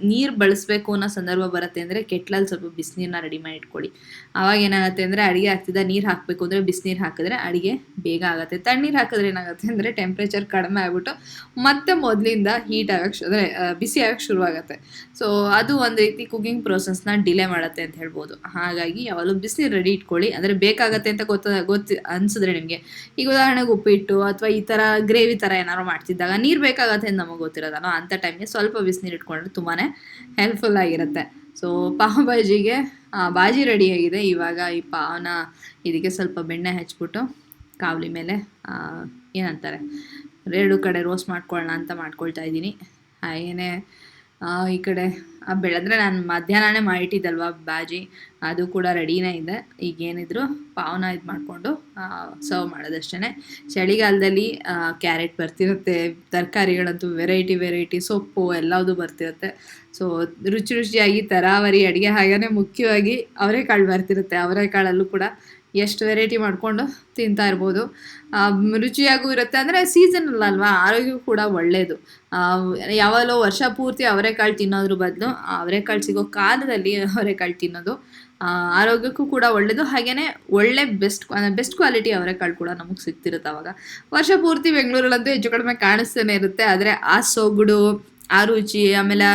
ನೀರು ಬಳಸಬೇಕು ಅನ್ನೋ ಸಂದರ್ಭ ಬರುತ್ತೆ ಅಂದರೆ ಕೆಟ್ಲಲ್ಲಿ ಸ್ವಲ್ಪ ಬಿಸಿನೀರನ್ನ ರೆಡಿ ಮಾಡಿ ಇಟ್ಕೊಳ್ಳಿ. ಆವಾಗ ಏನಾಗುತ್ತೆ ಅಂದರೆ ಅಡುಗೆ ಆಗ್ತಿದ್ದ ನೀರು ಹಾಕಬೇಕು ಅಂದರೆ ಬಿಸಿನೀರು ಹಾಕಿದ್ರೆ ಅಡುಗೆ ಬೇಗ ಆಗುತ್ತೆ. ತಣ್ಣೀರು ಹಾಕಿದ್ರೆ ಏನಾಗುತ್ತೆ ಅಂದರೆ ಟೆಂಪ್ರೇಚರ್ ಕಡಿಮೆ ಆಗಿಬಿಟ್ಟು ಮತ್ತೆ ಮೊದಲಿಂದ ಹೀಟ್ ಆಗಕ್ಕೆ ಅಂದರೆ ಬಿಸಿ ಆಗಕ್ಕೆ ಶುರುವಾಗುತ್ತೆ. ಸೊ ಅದು ಒಂದು ರೀತಿ ಕುಕಿಂಗ್ ಪ್ರೋಸೆಸ್ನ ಡಿಲೇ ಮಾಡುತ್ತೆ ಅಂತ ಹೇಳ್ಬೋದು. ಹಾಗಾಗಿ ಯಾವಾಗಲೂ ಬಿಸಿನೀರು ರೆಡಿ ಇಟ್ಕೊಳ್ಳಿ. ಅಂದರೆ ಬೇಕಾಗತ್ತೆ ಅಂತ ಗೊತ್ತು ಅನಿಸಿದ್ರೆ ನಿಮಗೆ, ಈಗ ಉದಾಹರಣೆಗೆ ಉಪ್ಪಿಟ್ಟು ಅಥವಾ ಈ ಥರ ಗ್ರೇವಿ ಥರ ಏನಾದ್ರು ಮಾಡ್ತಿದ್ದಾಗ ನೀರು ಬೇಕಾಗತ್ತೆ ಅಂತ ನಮಗೆ ಗೊತ್ತಿರೋದಲ್ಲ, ಅಂಥ ಟೈಮ್ಗೆ ಸ್ವಲ್ಪ ಬಿಸಿನೀರು ಇಟ್ಕೊಂಡ್ರೆ ತುಂಬಾ ಹೆಲ್ಪ್ಫುಲ್ ಆಗಿರುತ್ತೆ. ಸೊ ಪಾವ್ ಭಾಜಿಗೆ ಭಾಜಿ ರೆಡಿಯಾಗಿದೆ. ಇವಾಗ ಈ ಪಾವನ ಇದಕ್ಕೆ ಸ್ವಲ್ಪ ಬೆಣ್ಣೆ ಹಚ್ಬಿಟ್ಟು ಕಾವಲಿ ಮೇಲೆ ಏನಂತಾರೆ 2 ಕಡೆ ರೋಸ್ಟ್ ಮಾಡ್ಕೊಳ್ಳೋಣ ಅಂತ ಮಾಡ್ಕೊಳ್ತಾ ಇದ್ದೀನಿ. ಹಾಗೇ ಈ ಕಡೆ ಬೆಳೆದ್ರೆ ನಾನು ಮಧ್ಯಾಹ್ನನೇ ಮಾಡಿಟ್ಟಿದ್ದಲ್ವ ಬಾಜಿ, ಅದು ಕೂಡ ರೆಡಿನೇ ಇದೆ. ಈಗೇನಿದ್ರು ಪಾವನ ಇದು ಮಾಡಿಕೊಂಡು ಸರ್ವ್ ಮಾಡೋದಷ್ಟೇ. ಚಳಿಗಾಲದಲ್ಲಿ ಕ್ಯಾರೆಟ್ ಬರ್ತಿರುತ್ತೆ, ತರಕಾರಿಗಳಂತೂ ವೆರೈಟಿ ಸೊಪ್ಪು ಎಲ್ಲದೂ ಬರ್ತಿರುತ್ತೆ. ಸೊ ರುಚಿಯಾಗಿ ತರಾವರಿ ಅಡುಗೆ. ಹಾಗೆಯೇ ಮುಖ್ಯವಾಗಿ ಅವರೆಕಾಳು ಬರ್ತಿರುತ್ತೆ. ಅವರೆಕಾಳಲ್ಲೂ ಕೂಡ ಎಷ್ಟು ವೆರೈಟಿ ಮಾಡಿಕೊಂಡು ತಿಂತಾ ಇರ್ಬೋದು. ರುಚಿಯಾಗೂ ಇರುತ್ತೆ. ಅಂದರೆ ಸೀಸನಲ್ ಅಲ್ವಾ, ಆರೋಗ್ಯಕ್ಕೂ ಕೂಡ ಒಳ್ಳೆಯದು. ಯಾವಾಗಲೂ ವರ್ಷ ಪೂರ್ತಿ ಅವರೆಕಾಳು ತಿನ್ನೋದ್ರ ಬದಲು ಅವರೆಕಾಳು ಸಿಗೋ ಕಾಲದಲ್ಲಿ ಅವರೆಕಾಳು ತಿನ್ನೋದು ಆರೋಗ್ಯಕ್ಕೂ ಕೂಡ ಒಳ್ಳೆಯದು. ಹಾಗೆಯೇ ಒಳ್ಳೆ ಬೆಸ್ಟ್ ಕ್ವಾಲಿಟಿ ಅವರೆಕಾಳು ಕೂಡ ನಮಗೆ ಸಿಗ್ತಿರುತ್ತೆ. ಅವಾಗ ವರ್ಷ ಪೂರ್ತಿ ಬೆಂಗಳೂರಲ್ಲಂತೂ ಹೆಚ್ಚು ಕಡಿಮೆ ಕಾಣಿಸ್ತಾನೆ ಇರುತ್ತೆ. ಆದರೆ ಆ ಸೊಗಡು, ಆ ರುಚಿ, ಆಮೇಲೆ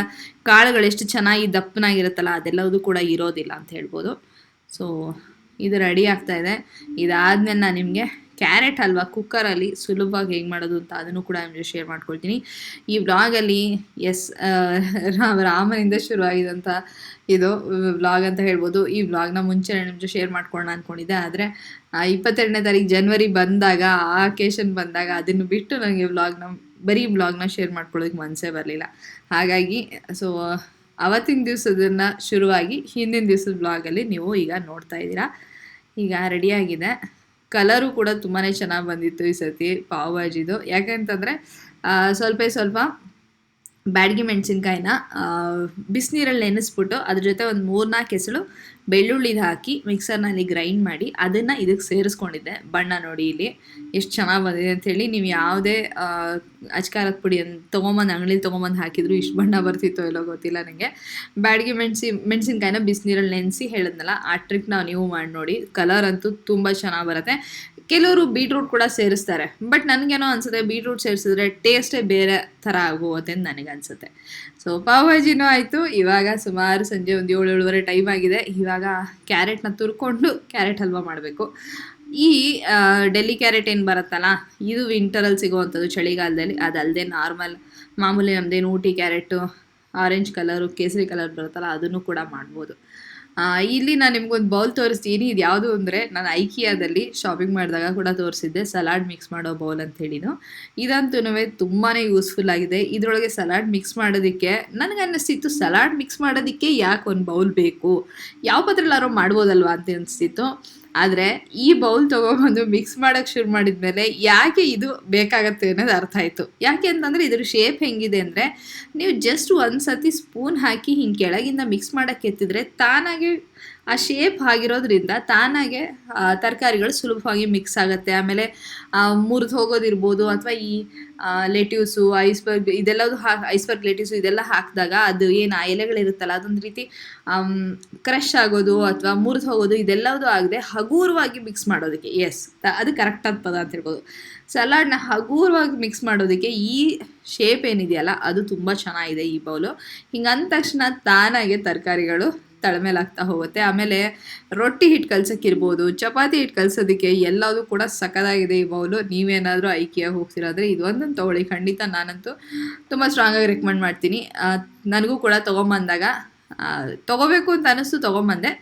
ಕಾಳುಗಳು ಎಷ್ಟು ಚೆನ್ನಾಗಿ ದಪ್ಪನಾಗಿರುತ್ತಲ್ಲ, ಅದೆಲ್ಲವೂ ಕೂಡ ಇರೋದಿಲ್ಲ ಅಂತ ಹೇಳ್ಬೋದು. ಸೊ ಇದು ರೆಡಿ ಆಗ್ತಾಯಿದೆ. ಇದಾದಮೇಲೆ ನಾನು ನಿಮಗೆ ಕ್ಯಾರೆಟ್ ಹಲ್ವಾ ಕುಕ್ಕರಲ್ಲಿ ಸುಲಭವಾಗಿ ಹೇಗೆ ಮಾಡೋದು ಅಂತ ಅದನ್ನು ಕೂಡ ನಿಮಗೆ ಶೇರ್ ಮಾಡ್ಕೊಳ್ತೀನಿ. ಈ ವ್ಲಾಗಲ್ಲಿ ರಾಮನಿಂದ ಶುರುವಾಗಿದಂಥ ಇದು ವ್ಲಾಗ್ ಅಂತ ಹೇಳ್ಬೋದು. ಈ ವ್ಲಾಗ್ನ ಮುಂಚೆ ನಿಮಗೆ ಶೇರ್ ಮಾಡ್ಕೊಳ್ಳೋಣ ಅಂದ್ಕೊಂಡಿದ್ದೆ, ಆದರೆ 22ನೇ ತಾರೀಕು ಜನವರಿ ಬಂದಾಗ, ಆ ಅಕೇಶನ್ ಬಂದಾಗ ಅದನ್ನು ಬಿಟ್ಟು ನನಗೆ ಬರೀ ವ್ಲಾಗ್ನ ಶೇರ್ ಮಾಡ್ಕೊಳ್ಳೋದಕ್ಕೆ ಮನಸ್ಸೇ ಬರಲಿಲ್ಲ. ಹಾಗಾಗಿ ಸೊ ಅವತ್ತಿನ ದಿವಸದನ್ನು ಶುರುವಾಗಿ ಹಿಂದಿನ ದಿವಸದ ವ್ಲಾಗಲ್ಲಿ ನೀವು ಈಗ ನೋಡ್ತಾ ಇದ್ದೀರಾ. ಈಗ ರೆಡಿಯಾಗಿದೆ. ಕಲರು ಕೂಡ ತುಂಬಾ ಚೆನ್ನಾಗಿ ಬಂದಿತ್ತು ಈ ಸತಿ ಪಾವ್ ಭಾಜಿದು. ಯಾಕೆಂತಂದರೆ ಸ್ವಲ್ಪ ಬ್ಯಾಡಗಿ ಮೆಣಸಿನ್ಕಾಯಿನ ಬಿಸಿನೀರಲ್ಲಿ ನೆನೆಸ್ಬಿಟ್ಟು ಅದ್ರ ಜೊತೆ ಒಂದು 3-4 ಎಸಳು ಬೆಳ್ಳುಳ್ಳಿದು ಹಾಕಿ ಮಿಕ್ಸರ್ನಲ್ಲಿ ಗ್ರೈಂಡ್ ಮಾಡಿ ಅದನ್ನು ಇದಕ್ಕೆ ಸೇರಿಸ್ಕೊಂಡಿದ್ದೆ. ಬಣ್ಣ ನೋಡಿ ಇಲ್ಲಿ ಎಷ್ಟು ಚೆನ್ನಾಗಿ ಬಂದಿದೆ ಅಂಥೇಳಿ. ನೀವು ಯಾವುದೇ ಅಚ್ಕಾರದ ಪುಡಿ ಅಂಗಡಿಲಿ ತೊಗೊಂಬಂದು ಹಾಕಿದ್ರು ಇಷ್ಟು ಬಣ್ಣ ಬರ್ತಿತ್ತೋ ಎಲ್ಲೋ ಗೊತ್ತಿಲ್ಲ ನನಗೆ. ಬ್ಯಾಡಗಿ ಮೆಣಸಿನ್ಕಾಯಿನ ಬಿಸಿನೀರಲ್ಲಿ ನೆನೆಸಿ ಹೇಳಿದ್ನಲ್ಲ, ಆ ಟ್ರಿಕ್ನ ನೀವು ಮಾಡಿ ನೋಡಿ. ಕಲರ್ ಅಂತೂ ತುಂಬ ಚೆನ್ನಾಗಿ ಬರುತ್ತೆ. ಕೆಲವರು ಬೀಟ್ರೂಟ್ ಕೂಡ ಸೇರಿಸ್ತಾರೆ, ಬಟ್ ನನಗೇನೋ ಅನಿಸುತ್ತೆ ಬೀಟ್ರೂಟ್ ಸೇರಿಸಿದ್ರೆ ಟೇಸ್ಟೇ ಬೇರೆ ಥರ ಆಗೋಗುತ್ತೆ ಅಂತ ನನಗೆ ಅನಿಸುತ್ತೆ. ಸೊ ಪಾವ್ ಭಾಜಿನೂ ಆಯಿತು. ಇವಾಗ ಸುಮಾರು ಸಂಜೆ ಒಂದು 7-7:30 ಟೈಮ್ ಆಗಿದೆ. ಇವಾಗ ಕ್ಯಾರೆಟ್ನ ತುರ್ಕೊಂಡು ಕ್ಯಾರೆಟ್ ಹಲ್ವಾ ಮಾಡಬೇಕು. ಈ ಡೆಲ್ಲಿ ಕ್ಯಾರೆಟ್ ಏನು ಬರುತ್ತಲ್ಲ, ಇದು ವಿಂಟರಲ್ಲಿ ಸಿಗೋವಂಥದ್ದು, ಚಳಿಗಾಲದಲ್ಲಿ. ಅದಲ್ಲದೆ ಮಾಮೂಲಿ ನಮ್ಮದೇನು ಊಟಿ ಕ್ಯಾರೆಟು, ಆರೆಂಜ್ ಕಲರು, ಕೇಸರಿ ಕಲರ್ ಬರುತ್ತಲ್ಲ, ಅದನ್ನು ಕೂಡ ಮಾಡ್ಬೋದು. ಇಲ್ಲಿ ನಾನು ನಿಮ್ಗೊಂದು ಬೌಲ್ ತೋರಿಸ್ತೀನಿ. ಇದು ಯಾವುದು ಅಂದರೆ ನಾನು ಐಕಿಯಾದಲ್ಲಿ ಶಾಪಿಂಗ್ ಮಾಡಿದಾಗ ಕೂಡ ತೋರಿಸಿದ್ದೆ, ಸಲಾಡ್ ಮಿಕ್ಸ್ ಮಾಡೋ ಬೌಲ್ ಅಂತೇಳಿನು. ಇದಂತೂ ತುಂಬಾ ಯೂಸ್ಫುಲ್ ಆಗಿದೆ. ಇದರೊಳಗೆ ಸಲಾಡ್ ಮಿಕ್ಸ್ ಮಾಡೋದಕ್ಕೆ ನನಗೆ ಅನ್ನಿಸ್ತಿತ್ತು, ಸಲಾಡ್ ಮಿಕ್ಸ್ ಮಾಡೋದಕ್ಕೆ ಯಾಕೆ ಒಂದು ಬೌಲ್ ಬೇಕು, ಯಾವ ಪಾತ್ರೆಲ್ಲಾರೋ ಮಾಡ್ಬೋದಲ್ವ ಅಂತ ಅನಿಸ್ತಿತ್ತು. ಆದರೆ ಈ ಬೌಲ್ ತೊಗೊಬಂದು ಮಿಕ್ಸ್ ಮಾಡೋಕ್ಕೆ ಶುರು ಮಾಡಿದ್ಮೇಲೆ ಯಾಕೆ ಇದು ಬೇಕಾಗತ್ತೆ ಅನ್ನೋದು ಅರ್ಥ ಆಯಿತು. ಯಾಕೆ ಅಂತಂದರೆ ಇದ್ರ ಶೇಪ್ ಹೆಂಗಿದೆ ಅಂದರೆ, ನೀವು ಜಸ್ಟ್ ಒಂದು ಸತಿ ಸ್ಪೂನ್ ಹಾಕಿ ಹಿಂಗೆ ಕೆಳಗಿಂದ ಮಿಕ್ಸ್ ಮಾಡೋಕ್ಕೆ ಎತ್ತಿದ್ರೆ ತಾನಾಗೆ ಆ ಶೇಪ್ ಆಗಿರೋದ್ರಿಂದ ತಾನಾಗೆ ತರಕಾರಿಗಳು ಸುಲಭವಾಗಿ ಮಿಕ್ಸ್ ಆಗುತ್ತೆ. ಆಮೇಲೆ ಮುರಿದು ಹೋಗೋದಿರ್ಬೋದು, ಅಥವಾ ಈ ಲೆಟ್ಯೂಸು, ಐಸ್ಬರ್ಗ್ ಇದೆಲ್ಲದು ಐಸ್ಬರ್ಗ್ ಲೆಟ್ಯೂಸು ಇದೆಲ್ಲ ಹಾಕಿದಾಗ ಅದು ಏನು ಆ ಎಲೆಗಳಿರುತ್ತಲ್ಲ ಅದೊಂದು ರೀತಿ ಕ್ರಶ್ ಆಗೋದು ಅಥವಾ ಮುರಿದು ಹೋಗೋದು ಇದೆಲ್ಲದು ಆಗದೆ ಹಗೂರವಾಗಿ ಮಿಕ್ಸ್ ಮಾಡೋದಕ್ಕೆ, ಅದು ಕರೆಕ್ಟಾದ ಪದ ಅಂತ ಹೇಳ್ಬೋದು. ಸಲಾಡ್ನ ಹಗೂರವಾಗಿ ಮಿಕ್ಸ್ ಮಾಡೋದಕ್ಕೆ ಈ ಶೇಪ್ ಏನಿದೆಯಲ್ಲ ಅದು ತುಂಬ ಚೆನ್ನಾಗಿದೆ ಈ ಬೌಲು. ಹಿಂಗಂದ ತಕ್ಷಣ ತಾನಾಗೆ ತರಕಾರಿಗಳು ತಳಮೇಲಾಗ್ತಾ ಹೋಗುತ್ತೆ. ಆಮೇಲೆ ರೊಟ್ಟಿ ಹಿಟ್ಟು ಕಲ್ಸೋಕ್ಕಿರ್ಬೋದು, ಚಪಾತಿ ಹಿಟ್ಟು ಕಲ್ಸೋದಕ್ಕೆ ಎಲ್ಲದೂ ಕೂಡ ಸಖತ್ತಾಗಿದೆ ಈ ಬೌಲು. ನೀವೇನಾದರೂ ಐಕಿಯಾ ಹೋಗ್ತಿರೋದ್ರೆ ಇದು ಒಂದನ್ನು ತೊಗೊಳ್ಳಿ. ಖಂಡಿತ ನಾನಂತೂ ತುಂಬ ಸ್ಟ್ರಾಂಗಾಗಿ ರೆಕಮೆಂಡ್ ಮಾಡ್ತೀನಿ. ನನಗೂ ಕೂಡ ತೊಗೊಂಬಂದಾಗ ತೊಗೋಬೇಕು ಅಂತ ಅನ್ನಿಸ್ತು, ತೊಗೊಂಬಂದೆ.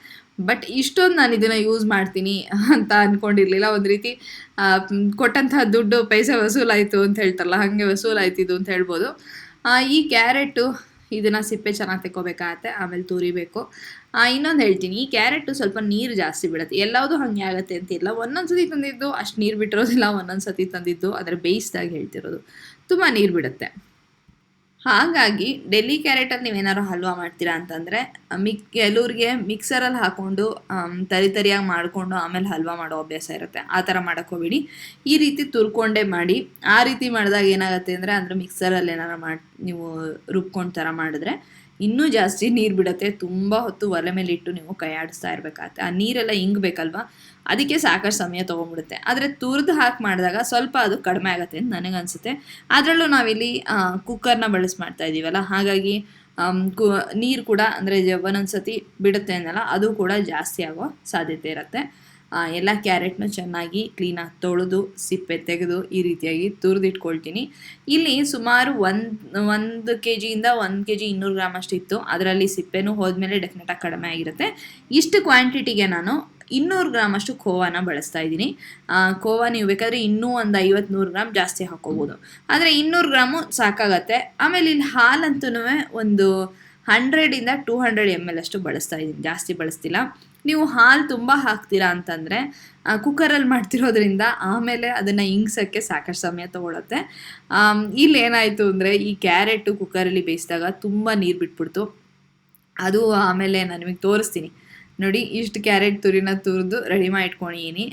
ಬಟ್ ಇಷ್ಟೊಂದು ನಾನು ಇದನ್ನು ಯೂಸ್ ಮಾಡ್ತೀನಿ ಅಂತ ಅಂದ್ಕೊಂಡಿರಲಿಲ್ಲ. ಒಂದು ರೀತಿ ಕೊಟ್ಟಂತಹ ದುಡ್ಡು ಪೈಸೆ ವಸೂಲಾಯಿತು ಅಂತ ಹೇಳ್ತಾರಲ್ಲ, ಹಾಗೆ ವಸೂಲಾಯ್ತಿದ್ದು ಅಂತ ಹೇಳ್ಬೋದು. ಈ ಕ್ಯಾರೆಟು ಇದನ್ನು ಸಿಪ್ಪೆ ಚೆನ್ನಾಗಿ ತೆಕ್ಕೋಬೇಕಾಗತ್ತೆ, ಆಮೇಲೆ ತುರಿಬೇಕು. ಇನ್ನೊಂದು ಹೇಳ್ತೀನಿ, ಈ ಕ್ಯಾರೆಟು ಸ್ವಲ್ಪ ನೀರು ಜಾಸ್ತಿ ಬಿಡುತ್ತೆ. ಎಲ್ಲದೂ ಹಾಗೆ ಆಗುತ್ತೆ ಅಂತಿಲ್ಲ. ಒಂದೊಂದು ಸತಿ ತಂದಿದ್ದು ಅಷ್ಟು ನೀರು ಬಿಟ್ಟಿರೋದಿಲ್ಲ, ಒಂದೊಂದು ಸತಿ ತಂದಿದ್ದು ಅದರ ಬೇಯಿಸಿದಾಗ ಹೇಳ್ತಿರೋದು ತುಂಬ ನೀರು ಬಿಡುತ್ತೆ. ಹಾಗಾಗಿ ಡೆಲ್ಲಿ ಕ್ಯಾರೆಟಲ್ಲಿ ನೀವೇನಾದ್ರು ಹಲ್ವಾ ಮಾಡ್ತೀರಾ ಅಂತಂದರೆ ಕೆಲವ್ರಿಗೆ ಮಿಕ್ಸರಲ್ಲಿ ಹಾಕ್ಕೊಂಡು ತರಿಯಾಗಿ ಮಾಡಿಕೊಂಡು ಆಮೇಲೆ ಹಲ್ವಾ ಮಾಡೋ ಅಭ್ಯಾಸ ಇರುತ್ತೆ. ಆ ಥರ ಮಾಡೋಕ್ಕೆ ಹೋಗ್ಬೇಡಿ, ಈ ರೀತಿ ತುರ್ಕೊಂಡೇ ಮಾಡಿ. ಆ ರೀತಿ ಮಾಡಿದಾಗ ಏನಾಗುತ್ತೆ ಅಂದರೆ ಮಿಕ್ಸರಲ್ಲಿ ಏನಾರು ನೀವು ರುಬ್ಕೊಂಡು ಥರ ಮಾಡಿದ್ರೆ ಇನ್ನೂ ಜಾಸ್ತಿ ನೀರು ಬಿಡುತ್ತೆ. ತುಂಬ ಹೊತ್ತು ಒಲೆ ಮೇಲೆ ಇಟ್ಟು ನೀವು ಕೈ ಆಡಿಸ್ತಾ ಇರಬೇಕಾಗತ್ತೆ. ಆ ನೀರೆಲ್ಲ ಇಂಗಬೇಕಲ್ವ, ಅದಕ್ಕೆ ಸಾಕಷ್ಟು ಸಮಯ ತೊಗೊಂಡ್ಬಿಡುತ್ತೆ. ಆದರೆ ತುರಿದು ಹಾಕಿ ಮಾಡಿದಾಗ ಸ್ವಲ್ಪ ಅದು ಕಡಿಮೆ ಆಗುತ್ತೆ ಅಂತ ನನಗನ್ಸುತ್ತೆ. ಅದರಲ್ಲೂ ನಾವಿಲ್ಲಿ ಕುಕ್ಕರ್ನ ಮಾಡ್ತಾ ಇದ್ದೀವಲ್ಲ, ಹಾಗಾಗಿ ನೀರು ಕೂಡ ಅಂದರೆ ಒಂದೊಂದು ಸತಿ ಬಿಡುತ್ತೆ ಅನ್ನಲ್ಲ, ಅದು ಕೂಡ ಜಾಸ್ತಿ ಆಗೋ ಸಾಧ್ಯತೆ ಇರುತ್ತೆ. ಎಲ್ಲ ಕ್ಯಾರೆಟ್ನು ಚೆನ್ನಾಗಿ ಕ್ಲೀನಾಗಿ ತೊಳೆದು ಸಿಪ್ಪೆ ತೆಗೆದು ಈ ರೀತಿಯಾಗಿ ತುರಿದಿಟ್ಕೊಳ್ತೀನಿ. ಇಲ್ಲಿ ಸುಮಾರು 1 kg ಇಂದ 1 kg 200 ಗ್ರಾಮ್ ಅಷ್ಟು ಇತ್ತು. ಅದರಲ್ಲಿ ಸಿಪ್ಪೆನೂ ಹೋದ್ಮೇಲೆ ಡೆಫಿನೆಟಾಗಿ ಕಡಿಮೆ ಆಗಿರುತ್ತೆ. ಇಷ್ಟು ಕ್ವಾಂಟಿಟಿಗೆ ನಾನು 200 ಗ್ರಾಮ್ ಅಷ್ಟು ಖೋವಾನ ಬಳಸ್ತಾ ಇದ್ದೀನಿ. ಖೋವಾ ನೀವು ಬೇಕಾದರೆ ಇನ್ನೂ ಒಂದು 50-100 ಗ್ರಾಮ್ ಜಾಸ್ತಿ ಹಾಕ್ಕೋಬೋದು, ಆದರೆ 200 ಗ್ರಾಮು ಸಾಕಾಗತ್ತೆ. ಆಮೇಲೆ ಇಲ್ಲಿ ಹಾಲಂತೂ ಒಂದು 100 ಇಂದ 200 ml ಅಷ್ಟು ಬಳಸ್ತಾ ಇದ್ದೀನಿ, ಜಾಸ್ತಿ ಬಳಸ್ತಿಲ್ಲ. ನೀವು ಹಾಲು ತುಂಬ ಹಾಕ್ತೀರಾ ಅಂತಂದರೆ ಕುಕ್ಕರಲ್ಲಿ ಮಾಡ್ತಿರೋದ್ರಿಂದ ಆಮೇಲೆ ಅದನ್ನು ಇಂಗ್ಸೋಕ್ಕೆ ಸಾಕಷ್ಟು ಸಮಯ ತೊಗೊಳುತ್ತೆ. ಇಲ್ಲಿ ಏನಾಯಿತು ಅಂದರೆ ಈ ಕ್ಯಾರೆಟು ಕುಕ್ಕರಲ್ಲಿ ಬೇಯಿಸಿದಾಗ ತುಂಬ ನೀರು ಬಿಟ್ಬಿಡ್ತು. ಅದು ಆಮೇಲೆ ನಾನು ನಿಮಗೆ ತೋರಿಸ್ತೀನಿ ನೋಡಿ. ಇಷ್ಟು ಕ್ಯಾರೆಟ್ ತುರಿನ ತುರಿದು ರೆಡಿ ಮಾಡಿ ಇಟ್ಕೊಂಡಿದ್ದೀನಿ.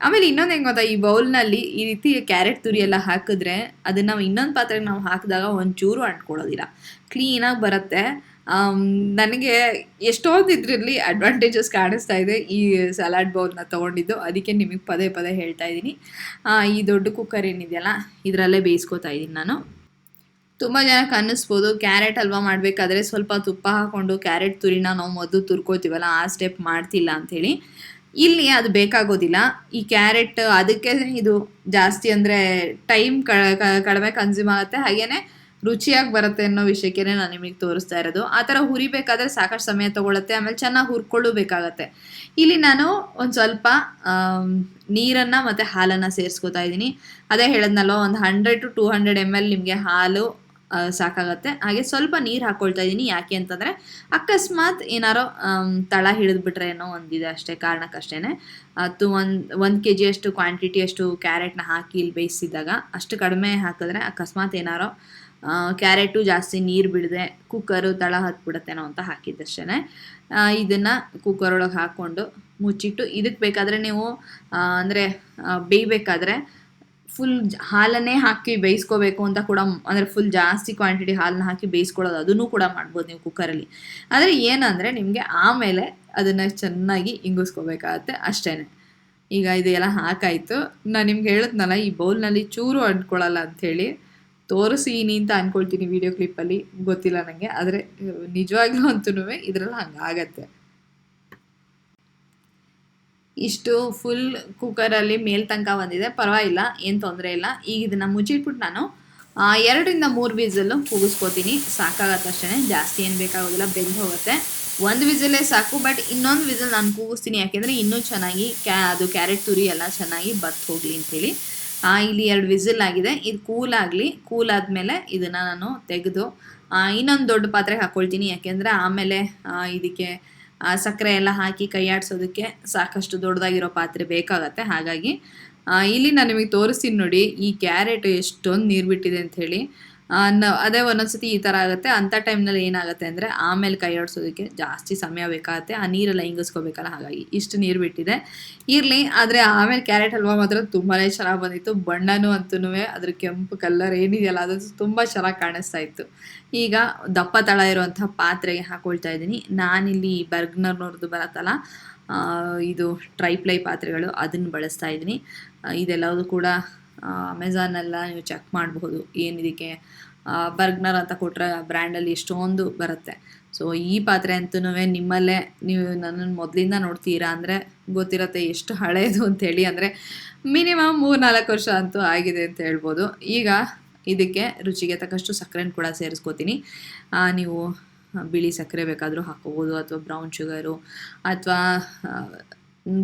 ಆಮೇಲೆ ಇನ್ನೊಂದು ಹೆಂಗೆ ಗೊತ್ತಾ, ಈ ಬೌಲ್ನಲ್ಲಿ ಈ ರೀತಿ ಕ್ಯಾರೆಟ್ ತುರಿ ಎಲ್ಲ ಹಾಕಿದ್ರೆ ಅದನ್ನು ನಾವು ಇನ್ನೊಂದು ಪಾತ್ರೆಗೆ ನಾವು ಹಾಕಿದಾಗ ಒಂಚೂರು ಅಂಟ್ಕೊಳ್ಳೋದಿಲ್ಲ, ಕ್ಲೀನಾಗಿ ಬರುತ್ತೆ. ನನಗೆ ಎಷ್ಟೊಂದು ಇದರಲ್ಲಿ ಅಡ್ವಾಂಟೇಜಸ್ ಕಾಣಿಸ್ತಾ ಇದೆ ಈ ಸಲಾಡ್ ಬೌಲ್ನ ತೊಗೊಂಡಿದ್ದು, ಅದಕ್ಕೆ ನಿಮಗೆ ಪದೇ ಪದೇ ಹೇಳ್ತಾ ಇದ್ದೀನಿ. ಈ ದೊಡ್ಡ ಕುಕ್ಕರ್ ಏನಿದೆಯಲ್ಲ ಇದರಲ್ಲೇ ಬೇಯಿಸ್ಕೊತಾ ಇದ್ದೀನಿ ನಾನು. ತುಂಬ ಜನಕ್ಕೆ ಅನ್ನಿಸ್ಬೋದು ಕ್ಯಾರೆಟ್ ಹಲ್ವಾ ಮಾಡಬೇಕಾದ್ರೆ ಸ್ವಲ್ಪ ತುಪ್ಪ ಹಾಕ್ಕೊಂಡು ಕ್ಯಾರೆಟ್ ತುರಿನ ನಾವು ಮೊದಲು ತುರ್ಕೋತೀವಲ್ಲ ಆ ಸ್ಟೆಪ್ ಮಾಡ್ತಿಲ್ಲ ಅಂಥೇಳಿ. ಇಲ್ಲಿ ಅದು ಬೇಕಾಗೋದಿಲ್ಲ. ಈ ಕ್ಯಾರೆಟ್ ಅದಕ್ಕೆ ಇದು ಜಾಸ್ತಿ ಅಂದರೆ ಟೈಮ್ ಕಡಿಮೆ ಕನ್ಸ್ಯೂಮ್ ಆಗುತ್ತೆ, ಹಾಗೆಯೇ ರುಚಿಯಾಗಿ ಬರುತ್ತೆ ಅನ್ನೋ ವಿಷಯಕ್ಕೆ ನಾನು ನಿಮಗೆ ತೋರಿಸ್ತಾ ಇರೋದು. ಆ ಥರ ಹುರಿಬೇಕಾದ್ರೆ ಸಾಕಷ್ಟು ಸಮಯ ತೊಗೊಳುತ್ತೆ, ಆಮೇಲೆ ಚೆನ್ನಾಗಿ ಹುರ್ಕೊಳ್ಳಬೇಕಾಗತ್ತೆ. ಇಲ್ಲಿ ನಾನು ಒಂದು ಸ್ವಲ್ಪ ನೀರನ್ನು ಮತ್ತು ಹಾಲನ್ನು ಸೇರಿಸ್ಕೊತಾ ಇದ್ದೀನಿ. ಅದೇ ಹೇಳಿದ್ನಲ್ಲ, ಒಂದು 100 to 200 ml ನಿಮಗೆ ಹಾಲು ಸಾಕಾಗತ್ತೆ. ಹಾಗೆ ಸ್ವಲ್ಪ ನೀರು ಹಾಕ್ಕೊಳ್ತಾ ಇದ್ದೀನಿ. ಯಾಕೆ ಅಂತಂದರೆ ಅಕಸ್ಮಾತ್ ಏನಾರೋ ತಳ ಹಿಡಿದ್ಬಿಟ್ರೆ ಏನೋ ಒಂದಿದೆ ಅಷ್ಟೇ, ಕಾರಣಕ್ಕಷ್ಟೇ. ಅದು 1 kg ಅಷ್ಟು ಕ್ವಾಂಟಿಟಿ ಅಷ್ಟು ಕ್ಯಾರೆಟ್ನ ಹಾಕಿ ಇಲ್ಲಿ ಬೇಯಿಸಿದಾಗ ಅಷ್ಟು ಕಡಿಮೆ ಹಾಕಿದ್ರೆ ಅಕಸ್ಮಾತ್ ಏನಾರೋ ಕ್ಯಾರೆಟು ಜಾಸ್ತಿ ನೀರು ಬಿಡದೆ ಕುಕ್ಕರು ತಳ ಹತ್ಬಿಡುತ್ತೇನೋ ಅಂತ ಹಾಕಿದ್ದಷ್ಟೇ. ಇದನ್ನು ಕುಕ್ಕರ್ ಒಳಗೆ ಹಾಕ್ಕೊಂಡು ಮುಚ್ಚಿಟ್ಟು ಇದಕ್ಕೆ ಬೇಕಾದರೆ ನೀವು ಅಂದರೆ ಬೇಯಬೇಕಾದ್ರೆ ಫುಲ್ ಹಾಲನ್ನೇ ಹಾಕಿ ಬೇಯಿಸ್ಕೋಬೇಕು ಅಂತ ಕೂಡ, ಅಂದರೆ ಫುಲ್ ಜಾಸ್ತಿ ಕ್ವಾಂಟಿಟಿ ಹಾಲನ್ನ ಹಾಕಿ ಬೇಯಿಸ್ಕೊಳ್ಳೋದು ಅದನ್ನು ಕೂಡ ಮಾಡ್ಬೋದು ನೀವು ಕುಕ್ಕರಲ್ಲಿ. ಆದರೆ ಏನಂದರೆ ನಿಮಗೆ ಆಮೇಲೆ ಅದನ್ನು ಚೆನ್ನಾಗಿ ಇಂಗಿಸ್ಕೋಬೇಕಾಗತ್ತೆ ಅಷ್ಟೇ. ಈಗ ಇದೆಲ್ಲ ಹಾಕಾಯಿತು. ನಾನು ನಿಮ್ಗೆ ಹೇಳಿದ್ನಲ್ಲ ಈ ಬೌಲ್ನಲ್ಲಿ ಚೂರು ಅಂಟ್ಕೊಳ್ಳಲ್ಲ ಅಂಥೇಳಿ, ತೋರಿಸೀನಿ ಅಂತ ಅಂದ್ಕೊಳ್ತೀನಿ ವಿಡಿಯೋ ಕ್ಲಿಪ್ಪಲ್ಲಿ, ಗೊತ್ತಿಲ್ಲ ನನಗೆ. ಆದರೆ ನಿಜವಾಗ್ಲೂ ಅಂತೂ ಇದರಲ್ಲಿ ಹಂಗಾಗತ್ತೆ. ಇಷ್ಟು ಫುಲ್ ಕುಕ್ಕರಲ್ಲಿ ಮೇಲ್ ತನಕ ಬಂದಿದೆ, ಪರವಾಗಿಲ್ಲ, ಏನು ತೊಂದರೆ ಇಲ್ಲ. ಈಗ ಇದನ್ನು ಮುಚ್ಚಿಟ್ಬಿಟ್ಟು ನಾನು 2 ಇಂದ 3 ವಿಸಲ್ಲು ಕೂಗಿಸ್ಕೋತೀನಿ, ಸಾಕಾಗತ್ತೆ ಅಷ್ಟೇ. ಜಾಸ್ತಿ ಏನು ಬೇಕಾಗೋದಿಲ್ಲ, ಬೆಂದು ಹೋಗುತ್ತೆ. 1 ವಿಸಲೇ ಸಾಕು. ಬಟ್ ಇನ್ನೊಂದು ವಿಸಲ್ ನಾನು ಕೂಗಿಸ್ತೀನಿ, ಯಾಕೆಂದರೆ ಇನ್ನೂ ಚೆನ್ನಾಗಿ ಅದು ಕ್ಯಾರೆಟ್ ತುರಿ ಎಲ್ಲ ಚೆನ್ನಾಗಿ ಬತ್ತು ಹೋಗಲಿ ಅಂಥೇಳಿ. ಇಲ್ಲಿ 2 ವಿಸಿಲ್ ಆಗಿದೆ. ಇದು ಕೂಲ್ ಆದಮೇಲೆ ಇದನ್ನು ನಾನು ತೆಗೆದು ಇನ್ನೊಂದು ದೊಡ್ಡ ಪಾತ್ರೆಗೆ ಹಾಕ್ಕೊಳ್ತೀನಿ. ಯಾಕೆಂದರೆ ಆಮೇಲೆ ಇದಕ್ಕೆ ಸಕ್ಕರೆ ಎಲ್ಲ ಹಾಕಿ ಕೈ ಆಡಿಸೋದಕ್ಕೆ ಸಾಕಷ್ಟು ದೊಡ್ಡದಾಗಿರೋ ಪಾತ್ರೆ ಬೇಕಾಗತ್ತೆ. ಹಾಗಾಗಿ ಇಲ್ಲಿ ನಾನು ನಿಮಗೆ ತೋರಿಸ್ತೀನಿ ನೋಡಿ, ಈ ಕ್ಯಾರೆಟ್ ಎಷ್ಟೊಂದು ನೀರು ಬಿಟ್ಟಿದೆ ಅಂತ ಹೇಳಿ. ಅದೇ ಒಂದೊಂದ್ಸತಿ ಈ ಥರ ಆಗುತ್ತೆ. ಅಂಥ ಟೈಮ್ನಲ್ಲಿ ಏನಾಗುತ್ತೆ ಅಂದರೆ ಆಮೇಲೆ ಕೈ ಆಡಿಸೋದಕ್ಕೆ ಜಾಸ್ತಿ ಸಮಯ ಬೇಕಾಗುತ್ತೆ, ಆ ನೀರೆಲ್ಲ ಹಿಂಗಿಸ್ಕೋಬೇಕಲ್ಲ, ಹಾಗಾಗಿ ಇಷ್ಟು ನೀರು ಬಿಟ್ಟಿದೆ. ಇರಲಿ, ಆದರೆ ಆಮೇಲೆ ಕ್ಯಾರೆಟ್ ಹಲ್ವಾ ಮಾತ್ರ ತುಂಬಾ ಚೆನ್ನಾಗಿ ಬಂದಿತ್ತು. ಬಣ್ಣನೂ ಅಂತೂ ಅದ್ರ ಕೆಂಪು ಕಲರ್ ಏನಿದೆಯಲ್ಲ ಅದು ತುಂಬ ಚೆನ್ನಾಗಿ ಕಾಣಿಸ್ತಾ ಇತ್ತು. ಈಗ ದಪ್ಪ ತಳ ಇರುವಂಥ ಪಾತ್ರೆಗೆ ಹಾಕೊಳ್ತಾ ಇದ್ದೀನಿ. ನಾನಿಲ್ಲಿ ಬರ್ಗ್ನರ್ನವ್ರದ್ದು ಬರುತ್ತಲ್ಲ, ಇದು ಟ್ರೈಪ್ಲೈ ಪಾತ್ರೆಗಳು, ಅದನ್ನು ಬಳಸ್ತಾ ಇದ್ದೀನಿ. ಇದೆಲ್ಲವುದು ಕೂಡ ಅಮೆಝಾನೆಲ್ಲ ನೀವು ಚೆಕ್ ಮಾಡಬಹುದು. ಏನಿದಕ್ಕೆ ಬರ್ಗ್ನರ್ ಅಂತ ಕೊಟ್ಟರೆ ಬ್ರ್ಯಾಂಡಲ್ಲಿ ಎಷ್ಟೊಂದು ಬರುತ್ತೆ. ಸೊ ಈ ಪಾತ್ರೆ ಅಂತೂ ನಿಮ್ಮಲ್ಲೇ ನೀವು ನನ್ನನ್ನು ಮೊದಲಿಂದ ನೋಡ್ತೀರಾ ಅಂದರೆ ಗೊತ್ತಿರುತ್ತೆ ಎಷ್ಟು ಹಳೆಯದು ಅಂಥೇಳಿ. ಅಂದರೆ ಮಿನಿಮಮ್ 3-4 ವರ್ಷ ಅಂತೂ ಆಗಿದೆ ಅಂತ ಹೇಳ್ಬೋದು. ಈಗ ಇದಕ್ಕೆ ರುಚಿಗೆ ತಕ್ಕಷ್ಟು ಸಕ್ಕರೆನ ಕೂಡ ಸೇರಿಸ್ಕೋತೀನಿ. ನೀವು ಬಿಳಿ ಸಕ್ಕರೆ ಬೇಕಾದರೂ ಹಾಕೋಬೋದು, ಅಥವಾ ಬ್ರೌನ್ ಶುಗರು, ಅಥವಾ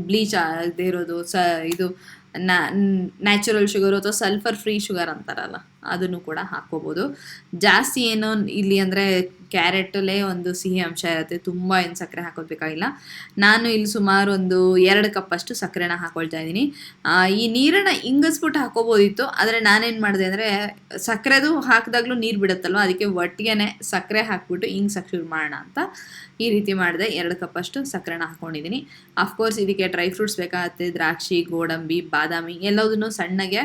ಬ್ಲೀಚ್ ಆಗದೇ ಇರೋದು ಇದು ನ್ಯಾಚುರಲ್ ಶುಗರು ಅಥವಾ ಸಲ್ಫರ್ ಫ್ರೀ ಶುಗರ್ ಅಂತಾರಲ್ಲ, ಅದನ್ನು ಕೂಡ ಹಾಕ್ಕೋಬೋದು. ಜಾಸ್ತಿ ಏನು ಇಲ್ಲಿ ಅಂದರೆ ಕ್ಯಾರೆಟಲ್ಲೇ ಒಂದು ಸಿಹಿ ಅಂಶ ಇರುತ್ತೆ, ತುಂಬ ಏನು ಸಕ್ಕರೆ ಹಾಕೋಬೇಕಾಗಿಲ್ಲ. ನಾನು ಇಲ್ಲಿ ಸುಮಾರು ಒಂದು 2 ಕಪ್ಪಷ್ಟು ಸಕ್ಕರೆನ ಹಾಕೊಳ್ತಾ ಇದ್ದೀನಿ. ಈ ನೀರನ್ನು ಇಂಗಿಸ್ಬಿಟ್ಟು ಹಾಕೋಬೋದಿತ್ತು, ಆದರೆ ನಾನೇನು ಮಾಡಿದೆ ಅಂದರೆ ಸಕ್ಕರೆದು ಹಾಕಿದಾಗಲೂ ನೀರು ಬಿಡುತ್ತಲ್ವ, ಅದಕ್ಕೆ ಒಟ್ಟಿಗೆ ಸಕ್ಕರೆ ಹಾಕ್ಬಿಟ್ಟು ಇಂಗ್ಸಕ್ಕೆ ಶುರು ಮಾಡೋಣ ಅಂತ ಈ ರೀತಿ ಮಾಡಿದೆ. 2 ಕಪ್ಪಷ್ಟು ಸಕ್ಕರೆನ ಹಾಕ್ಕೊಂಡಿದ್ದೀನಿ. ಅಫ್ಕೋರ್ಸ್ ಇದಕ್ಕೆ ಡ್ರೈ ಫ್ರೂಟ್ಸ್ ಬೇಕಾಗುತ್ತೆ, ದ್ರಾಕ್ಷಿ, ಗೋಡಂಬಿ, ಬಾದಾಮಿ ಎಲ್ಲದನ್ನು ಸಣ್ಣಗೆ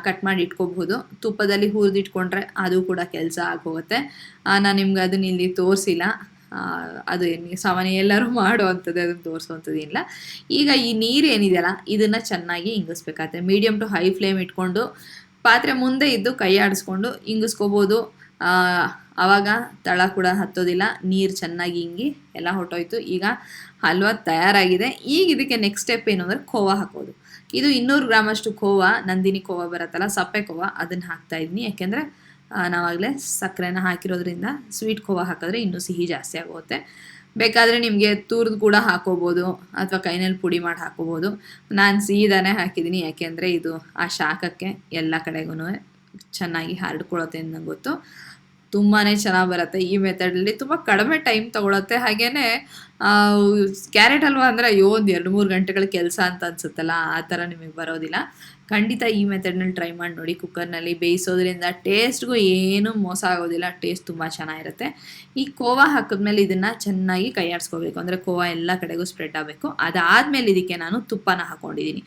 ಕಟ್ ಮಾಡಿ ಇಟ್ಕೋಬಹುದು. ತುಪ್ಪದಲ್ಲಿ ಹುರಿದಿಟ್ಕೊಂಡ್ರೆ ಅದು ಕೂಡ ಕೆಲಸ ಆಗೋಗುತ್ತೆ. ನಾನು ನಿಮ್ಗೆ ಅದನ್ನ ಇಲ್ಲಿ ತೋರಿಸಿಲ್ಲ, ಅದು ಸಾಮಾನ್ಯ ಎಲ್ಲರೂ ಮಾಡುವಂಥದ್ದು, ಅದನ್ನು ತೋರಿಸುವಂಥದ್ದು ಇಲ್ಲ. ಈಗ ಈ ನೀರು ಏನಿದೆಯಲ್ಲ ಇದನ್ನು ಚೆನ್ನಾಗಿ ಇಂಗಿಸ್ಬೇಕಾಗತ್ತೆ. ಮೀಡಿಯಮ್ ಟು ಹೈ ಫ್ಲೇಮ್ ಇಟ್ಕೊಂಡು ಪಾತ್ರೆ ಮುಂದೆ ಇದ್ದು ಕೈ ಆಡಿಸ್ಕೊಂಡು ಇಂಗಿಸ್ಕೋಬೋದು. ಆವಾಗ ತಳ ಕೂಡ ಹತ್ತೋದಿಲ್ಲ, ನೀರು ಚೆನ್ನಾಗಿ ಇಂಗಿ ಎಲ್ಲ ಹೊಟ್ಟೋಯ್ತು. ಈಗ ಹಲ್ವಾ ತಯಾರಾಗಿದೆ. ಈಗ ಇದಕ್ಕೆ ನೆಕ್ಸ್ಟ್ ಸ್ಟೆಪ್ ಏನು ಅಂದರೆ ಖೋವಾ ಹಾಕೋದು. ಇದು 200 ಗ್ರಾಮಷ್ಟು ಖೋವಾ, ನಂದಿನಿ ಖೋವಾ ಬರುತ್ತಲ್ಲ, ಸಪ್ಪೆ ಖೋವಾ, ಅದನ್ನು ಹಾಕ್ತಾಯಿದ್ದೀನಿ. ಯಾಕೆಂದರೆ ನಾವಾಗಲೇ ಸಕ್ಕರೆನ ಹಾಕಿರೋದ್ರಿಂದ ಸ್ವೀಟ್ ಖೋವಾ ಹಾಕಿದ್ರೆ ಇನ್ನೂ ಸಿಹಿ ಜಾಸ್ತಿ ಆಗುತ್ತೆ. ಬೇಕಾದರೆ ನಿಮಗೆ ತುರಿದು ಕೂಡ ಹಾಕೋಬೋದು, ಅಥವಾ ಕೈನಲ್ಲಿ ಪುಡಿ ಮಾಡಿ ಹಾಕೋಬೋದು. ನಾನು ಸೀದಾನೇ ಹಾಕಿದ್ದೀನಿ, ಯಾಕೆಂದರೆ ಇದು ಆ ಶಾಖಕ್ಕೆ ಎಲ್ಲ ಕಡೆಗೂ ಚೆನ್ನಾಗಿ ಹರಡ್ಕೊಳ್ಳುತ್ತೆ ಅಂತ ನಂಗೆ ಗೊತ್ತು. ತುಂಬಾ ಚೆನ್ನಾಗಿ ಬರುತ್ತೆ ಈ ಮೆಥಡಲ್ಲಿ. ತುಂಬ ಕಡಿಮೆ ಟೈಮ್ ತೊಗೊಳುತ್ತೆ. ಹಾಗೆಯೇ ಕ್ಯಾರೆಟ್ ಹಲ್ವಾ ಅಂದರೆ ಅಯ್ಯೋ ಒಂದು 2-3 ಗಂಟೆಗಳ ಕೆಲಸ ಅಂತ ಅನಿಸುತ್ತಲ್ಲ, ಆ ಥರ ನಿಮಗೆ ಬರೋದಿಲ್ಲ. ಖಂಡಿತ ಈ ಮೆಥಡ್ನಲ್ಲಿ ಟ್ರೈ ಮಾಡಿ ನೋಡಿ. ಕುಕ್ಕರ್ನಲ್ಲಿ ಬೇಯಿಸೋದ್ರಿಂದ ಟೇಸ್ಟ್ಗೂ ಏನೂ ಮೋಸ ಆಗೋದಿಲ್ಲ, ಟೇಸ್ಟ್ ತುಂಬ ಚೆನ್ನಾಗಿರುತ್ತೆ. ಈ ಖೋವಾ ಹಾಕಿದ್ಮೇಲೆ ಇದನ್ನು ಚೆನ್ನಾಗಿ ಕೈ ಆಡಿಸ್ಕೋಬೇಕು, ಅಂದರೆ ಖೋವಾ ಎಲ್ಲ ಕಡೆಗೂ ಸ್ಪ್ರೆಡ್ ಆಗಬೇಕು. ಅದಾದಮೇಲೆ ಇದಕ್ಕೆ ನಾನು ತುಪ್ಪನ ಹಾಕ್ಕೊಂಡಿದ್ದೀನಿ.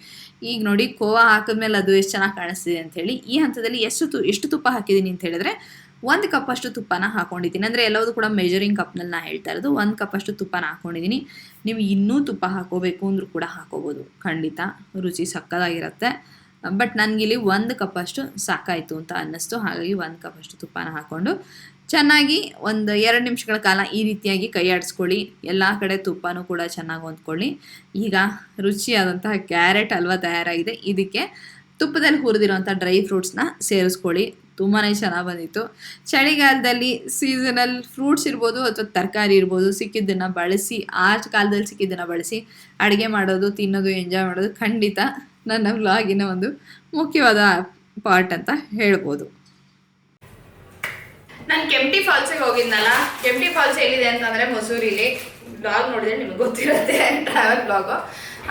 ಈಗ ನೋಡಿ, ಖೋವಾ ಹಾಕಿದ್ಮೇಲೆ ಅದು ಎಷ್ಟು ಚೆನ್ನಾಗಿ ಕಾಣಿಸ್ತಿದೆ ಅಂಥೇಳಿ. ಈ ಹಂತದಲ್ಲಿ ಎಷ್ಟು ತುಪ್ಪ ಹಾಕಿದ್ದೀನಿ ಅಂತ ಹೇಳಿದ್ರೆ 1 ಕಪ್ಪಷ್ಟು ತುಪ್ಪನ ಹಾಕ್ಕೊಂಡಿದ್ದೀನಿ. ಅಂದರೆ ಎಲ್ಲವೂ ಕೂಡ ಮೆಜರಿಂಗ್ ಕಪ್ನಲ್ಲಿ ನಾನು ಹೇಳ್ತಾ ಇರೋದು. 1 ಕಪ್ಪಷ್ಟು ತುಪ್ಪನ ಹಾಕ್ಕೊಂಡಿದ್ದೀನಿ. ನೀವು ಇನ್ನೂ ತುಪ್ಪ ಹಾಕೋಬೇಕು ಅಂದರೂ ಕೂಡ ಹಾಕೋಬೋದು, ಖಂಡಿತ ರುಚಿ ಸಕ್ಕತ್ತಾಗಿರುತ್ತೆ. ಬಟ್ ನನಗಿಲ್ಲಿ 1 ಕಪ್ಪಷ್ಟು ಸಾಕಾಯಿತು ಅಂತ ಅನ್ನಿಸ್ತು. ಹಾಗಾಗಿ 1 ಕಪ್ಪಷ್ಟು ತುಪ್ಪನ ಹಾಕ್ಕೊಂಡು ಚೆನ್ನಾಗಿ ಒಂದು 2 ನಿಮಿಷಗಳ ಕಾಲ ಈ ರೀತಿಯಾಗಿ ಕೈ ಆಡಿಸ್ಕೊಳ್ಳಿ. ಎಲ್ಲ ಕಡೆ ತುಪ್ಪನೂ ಕೂಡ ಚೆನ್ನಾಗಿ ಹೊಂದ್ಕೊಳ್ಳಿ. ಈಗ ರುಚಿಯಾದಂತಹ ಕ್ಯಾರೆಟ್ ಹಲ್ವಾ ತಯಾರಾಗಿದೆ. ಇದಕ್ಕೆ ತುಪ್ಪದಲ್ಲಿ ಹುರಿದಿರೋಂಥ ಡ್ರೈ ಫ್ರೂಟ್ಸ್ನ ಸೇರಿಸ್ಕೊಳ್ಳಿ. ತುಂಬಾ ಚೆನ್ನಾಗಿ ಬಂದಿತ್ತು. ಚಳಿಗಾಲದಲ್ಲಿ ಸೀಸನಲ್ ಫ್ರೂಟ್ಸ್ ಇರ್ಬೋದು ಅಥವಾ ತರಕಾರಿ ಇರ್ಬೋದು, ಸಿಕ್ಕಿದ್ದನ್ನು ಬಳಸಿ, ಆ ಕಾಲದಲ್ಲಿ ಸಿಕ್ಕಿದ್ದನ್ನು ಬಳಸಿ ಅಡುಗೆ ಮಾಡೋದು, ತಿನ್ನೋದು, ಎಂಜಾಯ್ ಮಾಡೋದು ಖಂಡಿತ ನನ್ನ ವ್ಲಾಗಿನ ಒಂದು ಮುಖ್ಯವಾದ ಪಾರ್ಟ್ ಅಂತ ಹೇಳ್ಬೋದು. ನಾನು ಕೆಂಪ್ಟಿ ಫಾಲ್ಸಿಗೆ ಹೋಗಿದ್ನಲ್ಲ, ಕೆಂಪ್ಟಿ ಫಾಲ್ಸ್ ಎಲ್ಲಿದೆ ಅಂತಂದರೆ ಮಸೂರಿಲಿ. ಬ್ಲಾಗ್ ನೋಡಿದ್ರೆ ನಿಮಗೆ ಗೊತ್ತಿರುತ್ತೆ, ಟ್ರಾವೆಲ್ ಬ್ಲಾಗು,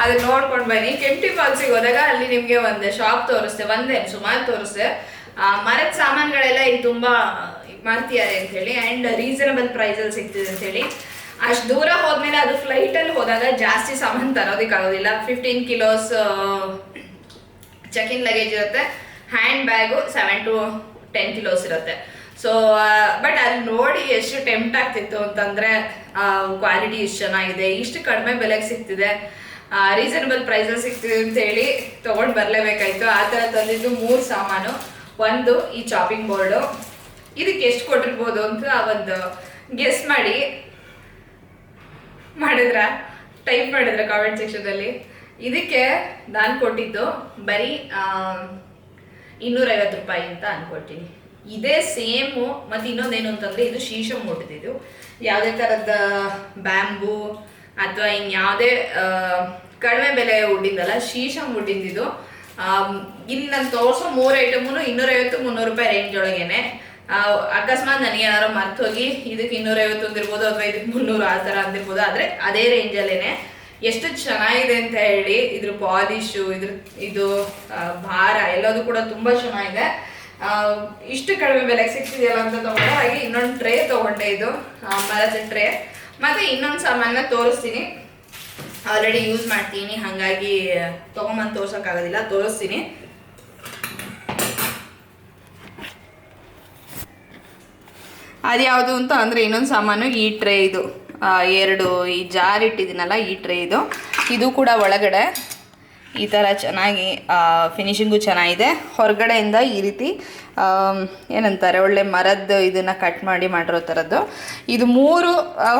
ಅದನ್ನ ನೋಡ್ಕೊಂಡು ಬನ್ನಿ. ಕೆಂಪ್ಟಿ ಫಾಲ್ಸಿಗೆ ಹೋದಾಗ ಅಲ್ಲಿ ನಿಮಗೆ ಒಂದು ಶಾಪ್ ತೋರಿಸ್ದೆ, ಸುಮಾರು ತೋರಿಸ್ದೆ. ಮರದ ಸಾಮಾನುಗಳೆಲ್ಲ ಇಲ್ಲಿ ತುಂಬ ಮಾಡ್ತಿದ್ದಾರೆ ಅಂಥೇಳಿ, ಆ್ಯಂಡ್ ರೀಸನಬಲ್ ಪ್ರೈಸಲ್ಲಿ ಸಿಗ್ತಿದೆ ಅಂಥೇಳಿ. ಅಷ್ಟು ದೂರ ಹೋದ್ಮೇಲೆ ಅದು ಫ್ಲೈಟಲ್ಲಿ ಹೋದಾಗ ಜಾಸ್ತಿ ಸಾಮಾನು ತರೋದಕ್ಕಾಗೋದಿಲ್ಲ. 15 ಕಿಲೋಸ್ ಚೆಕ್ ಇನ್ ಲಗೇಜ್ ಇರುತ್ತೆ, ಹ್ಯಾಂಡ್ ಬ್ಯಾಗು 7 to 10 ಕಿಲೋಸ್ ಇರುತ್ತೆ. ಸೊ ಬಟ್ ಅಲ್ಲಿ ನೋಡಿ ಎಷ್ಟು ಟೆಂಪ್ಟ್ ಆಗ್ತಿತ್ತು ಅಂತಂದರೆ, ಕ್ವಾಲಿಟಿ ಇಷ್ಟು ಚೆನ್ನಾಗಿದೆ, ಇಷ್ಟು ಕಡಿಮೆ ಬೆಲೆಗೆ ಸಿಗ್ತಿದೆ, ರೀಸನಬಲ್ ಪ್ರೈಸಲ್ಲಿ ಸಿಗ್ತಿದೆ ಅಂತೇಳಿ ತೊಗೊಂಡು ಬರಲೇಬೇಕಾಯ್ತು. ಆ ಥರ ತಂದಿದ್ದು 3 ಸಾಮಾನು. ಒಂದು ಈ ಚಾಪಿಂಗ್ ಬೋರ್ಡು, ಇದಕ್ಕೆ ಎಷ್ಟು ಕೊಟ್ಟಿರ್ಬೋದು ಅಂತ ಒಂದು ಗೆಸ್ ಟೈಪ್ ಮಾಡಿದ್ರ ಕಾಮೆಂಟ್ ಸೆಕ್ಷನಲ್ಲಿ. ಇದಕ್ಕೆ ನಾನು ಕೊಟ್ಟಿದ್ದು ಬರೀ 250 ರೂಪಾಯಿ ಅಂತ ಅನ್ಕೊಳ್ತೀನಿ. ಇದೇ ಸೇಮು. ಮತ್ತು ಇನ್ನೊಂದೇನು ಅಂತಂದರೆ, ಇದು ಶೀಶಮ್ ವುಡ್ದಿದ್ದು, ಯಾವುದೇ ಥರದ ಬ್ಯಾಂಬೂ ಅಥವಾ ಇನ್ಯಾವುದೇ ಕಡಿಮೆ ಬೆಲೆ ವುಡ್ಡಿಂದಲ್ಲ, ಶೀಶಮ್ ವುಡ್ಡಿಂದಿದ್ದು. ಇಲ್ಲಿ ನಾನು ತೋರಿಸೋ 3 ಐಟಮೂ 250-300 ರೂಪಾಯಿ ರೇಂಜ್ ಒಳಗೇನೆ. ಅಕಸ್ಮಾತ್ ನನಗೆ ಏನಾದ್ರು ಮರ್ತು ಹೋಗಿ ಇದಕ್ಕೆ 250 ಅಂದಿರ್ಬೋದು ಅಥವಾ ಇದಕ್ಕೆ 300 ಆ ಥರ ಅಂದಿರ್ಬೋದು, ಆದರೆ ಅದೇ ರೇಂಜಲ್ಲೇನೆ. ಎಷ್ಟು ಚೆನ್ನಾಗಿದೆ ಅಂತ ಹೇಳಿ, ಇದ್ರ ಪಾಲಿಶು, ಇದು ಭಾರ ಎಲ್ಲದೂ ಕೂಡ ತುಂಬ ಚೆನ್ನಾಗಿದೆ. ಇಷ್ಟು ಕಡಿಮೆ ಬೆಲೆಗೆ ಸಿಗ್ತಿದೆಯಲ್ಲ ಅಂತ ತೊಗೊಂಡೆ. ಹಾಗೆ ಇನ್ನೊಂದು ಟ್ರೇ ತೊಗೊಂಡೆ, ಇದು ಮರದ ಟ್ರೇ. ಮತ್ತು ಇನ್ನೊಂದು ಸಾಮಾನ ತೋರಿಸ್ತೀನಿ, ಆಲ್ರೆಡಿ ಯೂಸ್ ಮಾಡ್ತೀನಿ, ಹಾಗಾಗಿ ತೊಗೊಂಬಂದು ತೋರ್ಸೋಕ್ಕಾಗೋದಿಲ್ಲ, ತೋರಿಸ್ತೀನಿ. ಅದ್ಯಾವುದು ಅಂತ ಅಂದರೆ ಇನ್ನೊಂದು ಸಾಮಾನು ಈ ಟ್ರೇ. ಇದು 2 ಈ ಜಾರ್ ಇಟ್ಟಿದ್ದೀನಲ್ಲ, ಈ ಟ್ರೇ ಇದು ಕೂಡ ಒಳಗಡೆ ಈ ಥರ ಚೆನ್ನಾಗಿ ಫಿನಿಶಿಂಗು ಚೆನ್ನಾಗಿದೆ. ಹೊರಗಡೆಯಿಂದ ಈ ರೀತಿ ಏನಂತಾರೆ, ಒಳ್ಳೆ ಮರದ್ದು ಇದನ್ನು ಕಟ್ ಮಾಡಿರೋ ಥರದ್ದು. ಇದು 3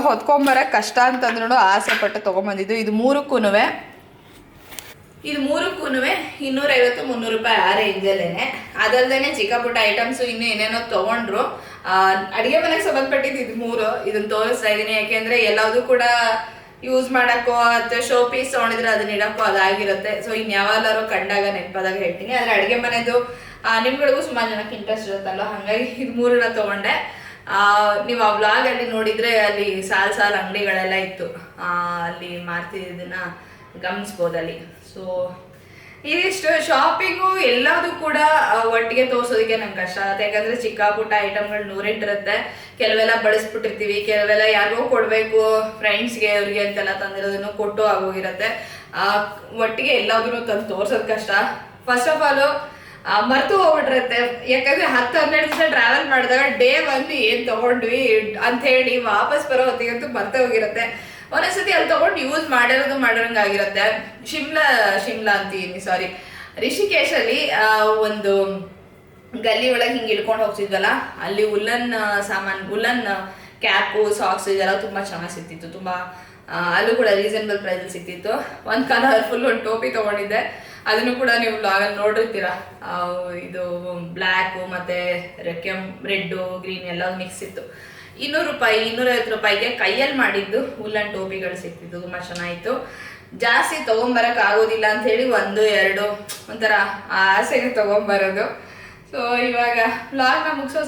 ಹೊತ್ಕೊಂಬರೋಕ್ಕೆ ಕಷ್ಟ ಅಂತಂದ್ರೂ ಆಸೆ ಪಟ್ಟು ತೊಗೊಂಬಂದಿದ್ದು. ಇದು ಮೂರಕ್ಕೂ 250-300 ರೂಪಾಯಿ ಆ ರೇಂಜಲ್ಲೇನೆ. ಅದಲ್ಲದೆ ಚಿಕ್ಕ ಪುಟ್ಟ ಐಟಮ್ಸು ಇನ್ನೂ ಏನೇನೋ ತೊಗೊಂಡ್ರು. ಅಡುಗೆ ಮನೆಗೆ ಸಂಬಂಧಪಟ್ಟಿದ್ದು ಇದು 3 ಇದನ್ನು ತೋರಿಸ್ತಾ ಇದ್ದೀನಿ. ಯಾಕೆಂದರೆ ಎಲ್ಲದೂ ಕೂಡ ಯೂಸ್ ಮಾಡೋಕ್ಕೋ ಅಥವಾ ಶೋ ಪೀಸ್ ತೊಗೊಂಡಿದ್ರೆ ಅದನ್ನ ಇಡೋಕ್ಕೋ ಅದಾಗಿರುತ್ತೆ. ಸೊ ಇನ್ಯಾವಾರು ಕಂಡಾಗ ನೆನಪಾದಾಗ ಹೇಳ್ತೀನಿ. ಆದರೆ ಅಡುಗೆ ಮನೆದು ನಿಮ್ಗಳಿಗೂ ಸುಮಾರು ಜನಕ್ಕೆ ಇಂಟ್ರೆಸ್ಟ್ ಇರುತ್ತಲ್ಲ, ಹಾಗಾಗಿ ಇದು 3ನ ತೊಗೊಂಡೆ. ನೀವು ಆ ವ್ಲಾಗಲ್ಲಿ ನೋಡಿದರೆ ಅಲ್ಲಿ ಸಾಲು ಅಂಗಡಿಗಳೆಲ್ಲ ಇತ್ತು, ಅಲ್ಲಿ ಮಾರ್ತಿದ್ದನ್ನ ಗಮನಿಸ್ಬೋದಲ್ಲಿ. ಸೊ ಇದಿಷ್ಟು ಶಾಪಿಂಗು. ಎಲ್ಲದೂ ಕೂಡ ಒಟ್ಟಿಗೆ ತೋರಿಸೋದಕ್ಕೆ ನಂಗೆ ಕಷ್ಟ ಆಗುತ್ತೆ, ಯಾಕಂದರೆ ಚಿಕ್ಕ ಪುಟ್ಟ ಐಟಮ್ಗಳು 100 ಇಟ್ಟಿರುತ್ತೆ. ಕೆಲವೆಲ್ಲ ಬಳಸ್ಬಿಟ್ಟಿರ್ತೀವಿ, ಕೆಲವೆಲ್ಲ ಯಾರಿಗೋ ಕೊಡಬೇಕು, ಫ್ರೆಂಡ್ಸ್ಗೆ ಅವ್ರಿಗೆ ಅಂತೆಲ್ಲ ತಂದಿರೋದನ್ನು ಕೊಟ್ಟು ಆಗೋಗಿರುತ್ತೆ. ಒಟ್ಟಿಗೆ ಎಲ್ಲದೂ ತಂದು ತೋರ್ಸೋದು ಕಷ್ಟ. ಫಸ್ಟ್ ಆಫ್ ಆಲು ಮರ್ತು ಹೋಗ್ಬಿಟ್ಟಿರುತ್ತೆ, ಯಾಕಂದರೆ 10-12 ದಿವಸ ಟ್ರಾವೆಲ್ ಮಾಡಿದಾಗ ಡೇ 1 ಏನು ತೊಗೊಂಡ್ವಿ ಅಂಥೇಳಿ ವಾಪಸ್ ಬರೋ ಹೊತ್ತಿಗಂತೂ ಮರ್ತೆ ಹೋಗಿರುತ್ತೆ. ಒಂದೊಂದ್ಸತಿ ಅಲ್ಲಿ ತೊಗೊಂಡು ಯೂಸ್ ಮಾಡಿರೋಂಗಾಗಿರುತ್ತೆ. ಶಿಮ್ಲಾ ಅಂತೀನಿ, ಸಾರಿ, ರಿಷಿಕೇಶಲ್ಲಿ ಒಂದು ಗಲ್ಲಿ ಒಳಗೆ ಹಿಂಗೆ ಇಳ್ಕೊಂಡು ಹೋಗ್ತಿದ್ವಲ್ಲ, ಅಲ್ಲಿ ಉಲ್ಲನ್ ಕ್ಯಾಪು, ಸಾಕ್ಸ್ ಇದೆಲ್ಲ ತುಂಬ ಚೆನ್ನಾಗಿ ಸಿಗ್ತಿತ್ತು. ತುಂಬ ಅಲ್ಲೂ ಕೂಡ ರೀಸನಬಲ್ ಪ್ರೈಸಲ್ಲಿ ಸಿಗ್ತಿತ್ತು. ಒಂದು ಕಲರ್ಫುಲ್ ಒಂದು ಟೋಪಿ ತೊಗೊಂಡಿದ್ದೆ, ಅದನ್ನು ಕೂಡ ನೀವು ಬ್ಲಾಗಲ್ಲಿ ನೋಡಿರ್ತೀರ. ಇದು ಬ್ಲ್ಯಾಕು ಮತ್ತು ರೆಡ್ಡು ಗ್ರೀನ್ ಎಲ್ಲ ಮಿಕ್ಸ್ ಇತ್ತು. 200 ರೂಪಾಯಿ 250 ರೂಪಾಯಿಗೆ ಕೈಯಲ್ಲಿ ಮಾಡಿದ್ದು ಉಲ್ಲನ್ ಟೋಪಿಗಳು ಸಿಗ್ತಿತ್ತು, ತುಂಬ ಚೆನ್ನಾಗಿತ್ತು. ಜಾಸ್ತಿ ತೊಗೊಂಬರಕ್ಕೆ ಆಗೋದಿಲ್ಲ ಅಂಥೇಳಿ 1-2 ಒಂಥರ ಆಸೆಗೆ ತೊಗೊಂಬರೋದು. ಸೊ ಇವಾಗ ವ್ಲಾಗ್ನ ಮುಗಿಸೋ